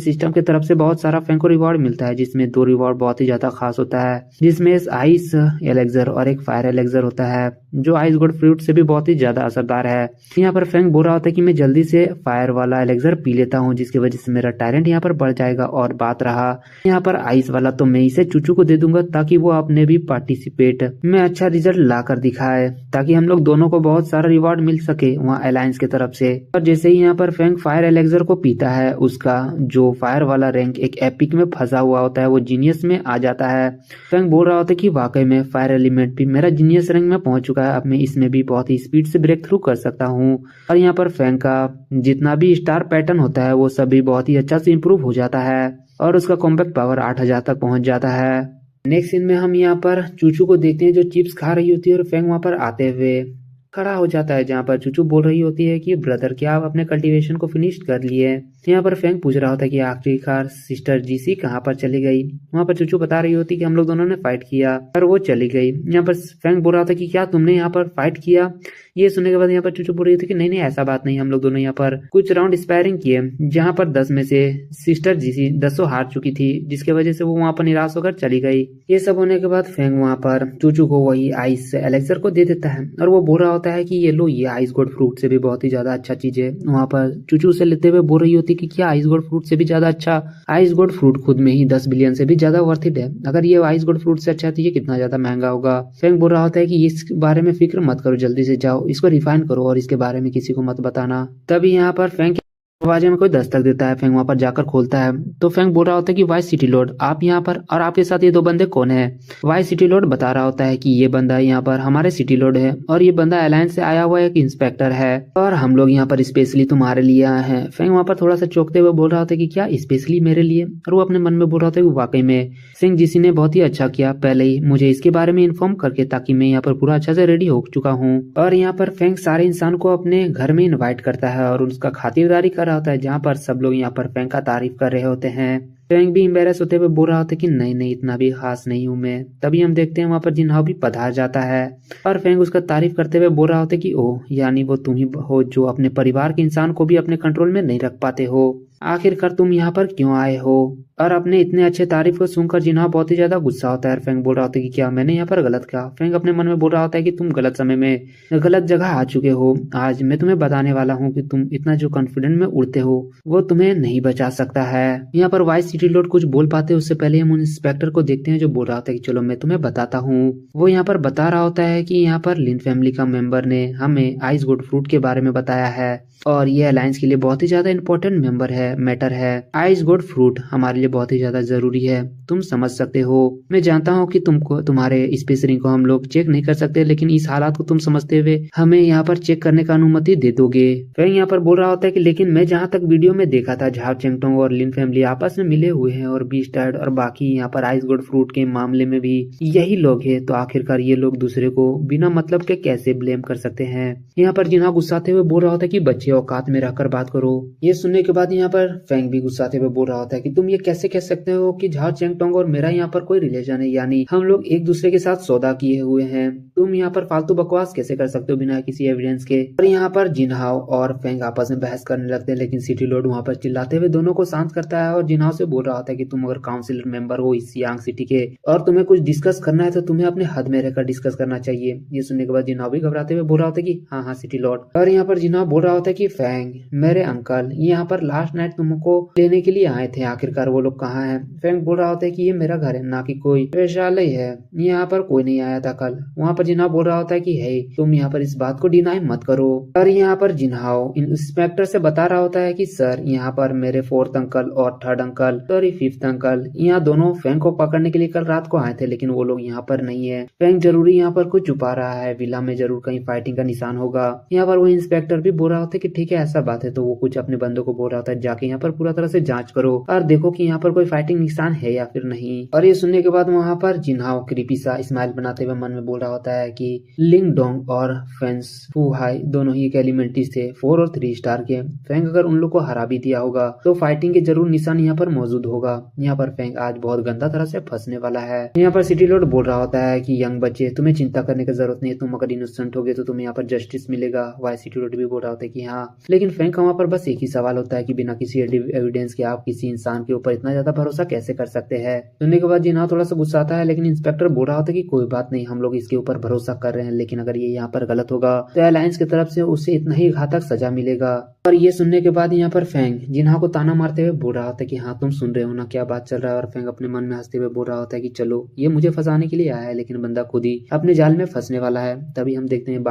सिस्टम की तरफ से बहुत सारा फेंग को रिवॉर्ड मिलता है, जिसमें 2 रिवॉर्ड बहुत ही ज्यादा खास होता है, जिसमें आइस एलेक्सर और एक फायर एलेक्सर होता है जो आइस गोड फ्रूट से भी बहुत ही ज्यादा असरदार है। यहाँ पर फेंग बोल रहा होता है कि मैं जल्दी से फायर वाला एलेक्सर पी लेता हूँ जिसकी वजह से मेरा टैलेंट यहाँ पर बढ़ जाएगा। और बात रहा यहाँ पर आइस वाला तो मैं इसे चूचू को दे दूंगा ताकि वो अपने भी पार्टिसिपेट में अच्छा रिजल्ट ला कर दिखाए, ताकि हम लोग दोनों को बहुत सारा रिवॉर्ड मिल सके वहाँ अलायंस की तरफ से। और जैसे ही यहाँ पर फेंग फायर एलेक्सर को पीता है उसका जो फायर वाला रैंक एक एपिक में फंसा हुआ होता है वो जीनियस में आ जाता है। फेंग बोल रहा होता है कि वाकई में फायर एलिमेंट भी मेरा जीनियस रैंक में पहुंच चुका है, अब मैं इसमें भी बहुत ही स्पीड से ब्रेक थ्रू कर सकता हूँ। और यहाँ पर फेंग का जितना भी स्टार पैटर्न होता है वो सभी बहुत ही अच्छा से इम्प्रूव हो जाता है और उसका कॉम्पैक्ट पावर 8000 तक पहुंच जाता है। नेक्स्ट सीन में हम यहाँ पर चूचू को देखते हैं जो चिप्स खा रही होती है और फेंग वहां पर आते हुए खड़ा हो जाता है, जहाँ पर चूचू बोल रही होती है कि ब्रदर क्या आप अपने कल्टीवेशन को फिनिश कर लिए। यहाँ पर फेंग पूछ रहा होता है कि आखिरकार सिस्टर जीसी कहाँ पर चली गई। वहाँ पर चूचू बता रही होती कि हम लोग दोनों ने फाइट किया और वो चली गई। यहाँ पर फेंग बोल रहा था कि क्या तुमने यहाँ पर फाइट किया। ये सुनने के बाद यहाँ पर चूचू बोल रही थी कि नहीं नहीं ऐसा बात नहीं, हम लोग दोनों यहाँ पर कुछ राउंड स्पायरिंग किए जहाँ पर 10 में से सिस्टर जीसी 10 हार चुकी थी, जिसके वजह से वो वहाँ पर निराश होकर चली गई। ये सब होने के बाद फेंग वहाँ पर चूचू को वही आइस एलेक्सर को दे देता है और वो बोल रहा होता है कि ये लो, ये आइस गोड फ्रूट से भी बहुत ही ज्यादा अच्छा चीज है। वहाँ पर चूचू से लेते हुए बोल रही होती कि क्या आइस गोड फ्रूट से भी ज्यादा अच्छा। आइस गोड फ्रूट खुद में ही 10 बिलियन से भी ज्यादा वर्थ इट है। अगर ये आइस गोड फ्रूट से अच्छा है तो ये कितना ज्यादा महंगा होगा। फेंग बोल रहा होता है कि इस बारे में फिक्र मत करो, जल्दी से जाओ इसको रिफाइन करो और इसके बारे में किसी को मत बताना। तभी यहाँ पर फेंग दरवाजे में कोई दस्तक देता है। फेंग वहां पर जाकर खोलता है तो फेंग बोल रहा होता है कि वाई सिटी लॉर्ड आप यहाँ पर और आपके साथ ये 2 बंदे कौन है। वाई सिटी लॉर्ड बता रहा होता है कि ये बंदा यहाँ पर हमारे सिटी लॉर्ड है और ये बंदा अलायंस से आया हुआ एक इंस्पेक्टर है और हम लोग यहाँ पर स्पेशली तुम्हारे लिए आए हैं। फेंग वहां पर थोड़ा सा चौंकते हुए बोल रहा होता है कि क्या स्पेशली मेरे लिए। और वो अपने मन में बोल रहा होता है कि वाकई में सिंह जीसी ने बहुत ही अच्छा किया पहले ही मुझे इसके बारे में इन्फॉर्म करके, ताकि मैं यहाँ पर पूरा अच्छा से रेडी हो चुका हूँ। और यहाँ पर फेंग सारे इंसान को अपने घर में इन्वाइट करता है और उसका खातिरदारी कर रहा होता है, जहाँ पर सब लोग यहाँ पर फेंग का तारीफ कर रहे होते हैं। फेंग भी एम्बेरस होते हुए बोल रहा होता है कि नहीं नहीं इतना भी खास नहीं हूँ मैं। तभी हम देखते हैं वहाँ पर जिन्हाओ भी पधार जाता है और फेंग उसका तारीफ करते हुए बोल रहा होता है कि ओह, यानी वो तुम ही हो जो अपने परिवार के इंसान को भी अपने कंट्रोल में नहीं रख पाते हो। आखिरकार तुम यहाँ पर क्यों आए हो। और अपने इतने अच्छे तारीफ को सुनकर जिन्हा बहुत ही ज्यादा गुस्सा होता है। फेंग बोल रहा होता है कि क्या मैंने यहाँ पर गलत कहा। फेंग अपने मन में बोल रहा होता है कि तुम गलत समय में गलत जगह आ चुके हो। आज मैं तुम्हें बताने वाला हूँ कि तुम इतना जो कॉन्फिडेंट में उड़ते हो वो तुम्हें नहीं बचा सकता है। यहाँ पर वाइस सिटी लॉर्ड कुछ बोल पाते उससे पहले हम इंस्पेक्टर को देखते हैं जो बोल रहा होता है कि चलो मैं तुम्हें बताता हूँ। वो यहाँ पर बता रहा होता है कि यहाँ पर लिन फैमिली का मेंबर ने हमें आइस गोड फ्रूट के बारे में बताया है और ये अलायंस के लिए बहुत ही ज्यादा इंपॉर्टेंट मेंबर है, मैटर है। आइस गोड फ्रूट हमारे लिए बहुत ही ज्यादा जरूरी है, तुम समझ सकते हो। मैं जानता हूँ कि तुमको तुम्हारे स्पेस रिंग को हम लोग चेक नहीं कर सकते, लेकिन इस हालात को तुम समझते हुए हमें यहाँ पर चेक करने का अनुमति दे दोगे। फेंग यहाँ पर बोल रहा होता है कि लेकिन मैं जहाँ तक वीडियो में देखा था झाव चेंगटोंग और लिन फैमिली आपस में मिले हुए हैं और बीस्टार्ड और बाकी यहाँ पर आइस गोड फ्रूट के मामले में भी यही लोग हैं, तो आखिरकार ये लोग दूसरे को बिना मतलब के कैसे ब्लेम कर सकते हैं। यहाँ पर जिन्हा गुस्साते हुए बोल रहा होता है कि बच्चे औकात में रहकर बात करो। ये सुनने के बाद यहाँ पर फेंग भी गुस्साते हुए बोल रहा होता है कि तुम ये कैसे कह सकते हो कि झाओ चेंगटोंग और मेरा यहाँ पर कोई रिलेशन है, यानी हम लोग एक दूसरे के साथ सौदा किए हुए हैं। तुम यहाँ पर फालतू बकवास कैसे कर सकते हो बिना किसी एविडेंस के। और यहाँ पर जिनहाओ और फेंग आपस में बहस करने लगते हैं, लेकिन सिटी लॉर्ड वहाँ पर चिल्लाते हुए दोनों को शांत करता है और जिनहाओ से बोल रहा होता है कि तुम अगर काउंसिलर मेंबर हो इस यांग सिटी के और तुम्हें कुछ डिस्कस करना है तो तुम्हें अपने हद में रहकर डिस्कस करना चाहिए। ये सुनने के बाद जिनहाओ भी घबराते हुए बोल रहा होता है कि हाँ हाँ सिटी लॉर्ड। और यहाँ पर जिनहाओ बोल रहा होता है कि फेंग मेरे अंकल यहाँ पर लास्ट नाइट तुमको लेने के लिए आए थे, आखिरकार वो लोग कहाँ हैं। फेंग बोल रहा होता है कि ये मेरा घर है ना कि कोई वेश्यालय है, यहाँ पर कोई नहीं आया था कल। वहाँ पर जिनहाओ बोल रहा होता है कि हे तुम यहाँ पर इस बात को डिनाई मत करो। और यहाँ पर जिनहाओ इंस्पेक्टर से बता रहा होता है कि सर यहाँ पर मेरे फोर्थ अंकल और third uncle sorry fifth uncle यहाँ दोनों फेंग को पकड़ने के लिए कल रात को आए थे, लेकिन वो लोग यहाँ पर नहीं है। फेंग जरूरी यहाँ पर कुछ छुपा रहा है, विला में जरूर कहीं फाइटिंग का निशान होगा। यहाँ पर वो इंस्पेक्टर भी बोल रहा होता है कि ठीक है ऐसा बात है, तो वो कुछ अपने बंदों को बोल रहा होता है जाके यहाँ पर पूरा तरह से जांच करो और देखो कि यहाँ पर कोई फाइटिंग निशान है या फिर नहीं। और ये सुनने के बाद वहाँ पर जिनहाओ क्रीपी सा स्माइल बनाते हुए मन में बोल रहा होता है कि लिंग डोंग और फेंस फू हाई दोनों ही एक एलिमेंट्स थे 4 और 3 स्टार के। फेंग अगर उन लोग को हरा भी दिया होगा तो फाइटिंग के जरूर निशान यहाँ पर मौजूद होगा। यहाँ पर फेंग आज बहुत गंदा तरह से फंसने वाला है। यहाँ पर सिटी लॉर्ड बोल रहा होता है कि यंग बच्चे तुम्हें चिंता करने की जरूरत नहीं है, तुम अगर इनोसेंट होगे तो तुम्हें यहाँ पर जस्टिस मिलेगा। वाई सिटी लॉर्ड भी बोल रहा होता है कि हाँ, लेकिन फेंग का वहाँ पर बस एक ही सवाल होता है कि बिना किसी एविडेंस के आप किसी इंसान के ऊपर इतना ज्यादा भरोसा कैसे कर सकते हैं। सुनने के बाद जिन्हा थोड़ा सा गुस्सा आता है, लेकिन इंस्पेक्टर बोल रहा होता है कि कोई बात नहीं, हम लोग इसके ऊपर भरोसा कर रहे हैं, लेकिन अगर ये यहाँ पर गलत होगा तो एलायंस की तरफ से उसे इतना ही घातक सजा मिलेगा। और ये सुनने के बाद यहाँ पर फेंग जिन्हा को ताना मारते हुए बोल रहा होता है कि हाँ तुम सुन रहे हो ना क्या बात चल रहा है। और फेंग अपने मन में हंसते हुए बोल रहा होता है कि चलो ये मुझे फंसाने के लिए आया है, लेकिन बंदा खुद ही अपने जाल में फंसने वाला है। तभी हम देखते हैं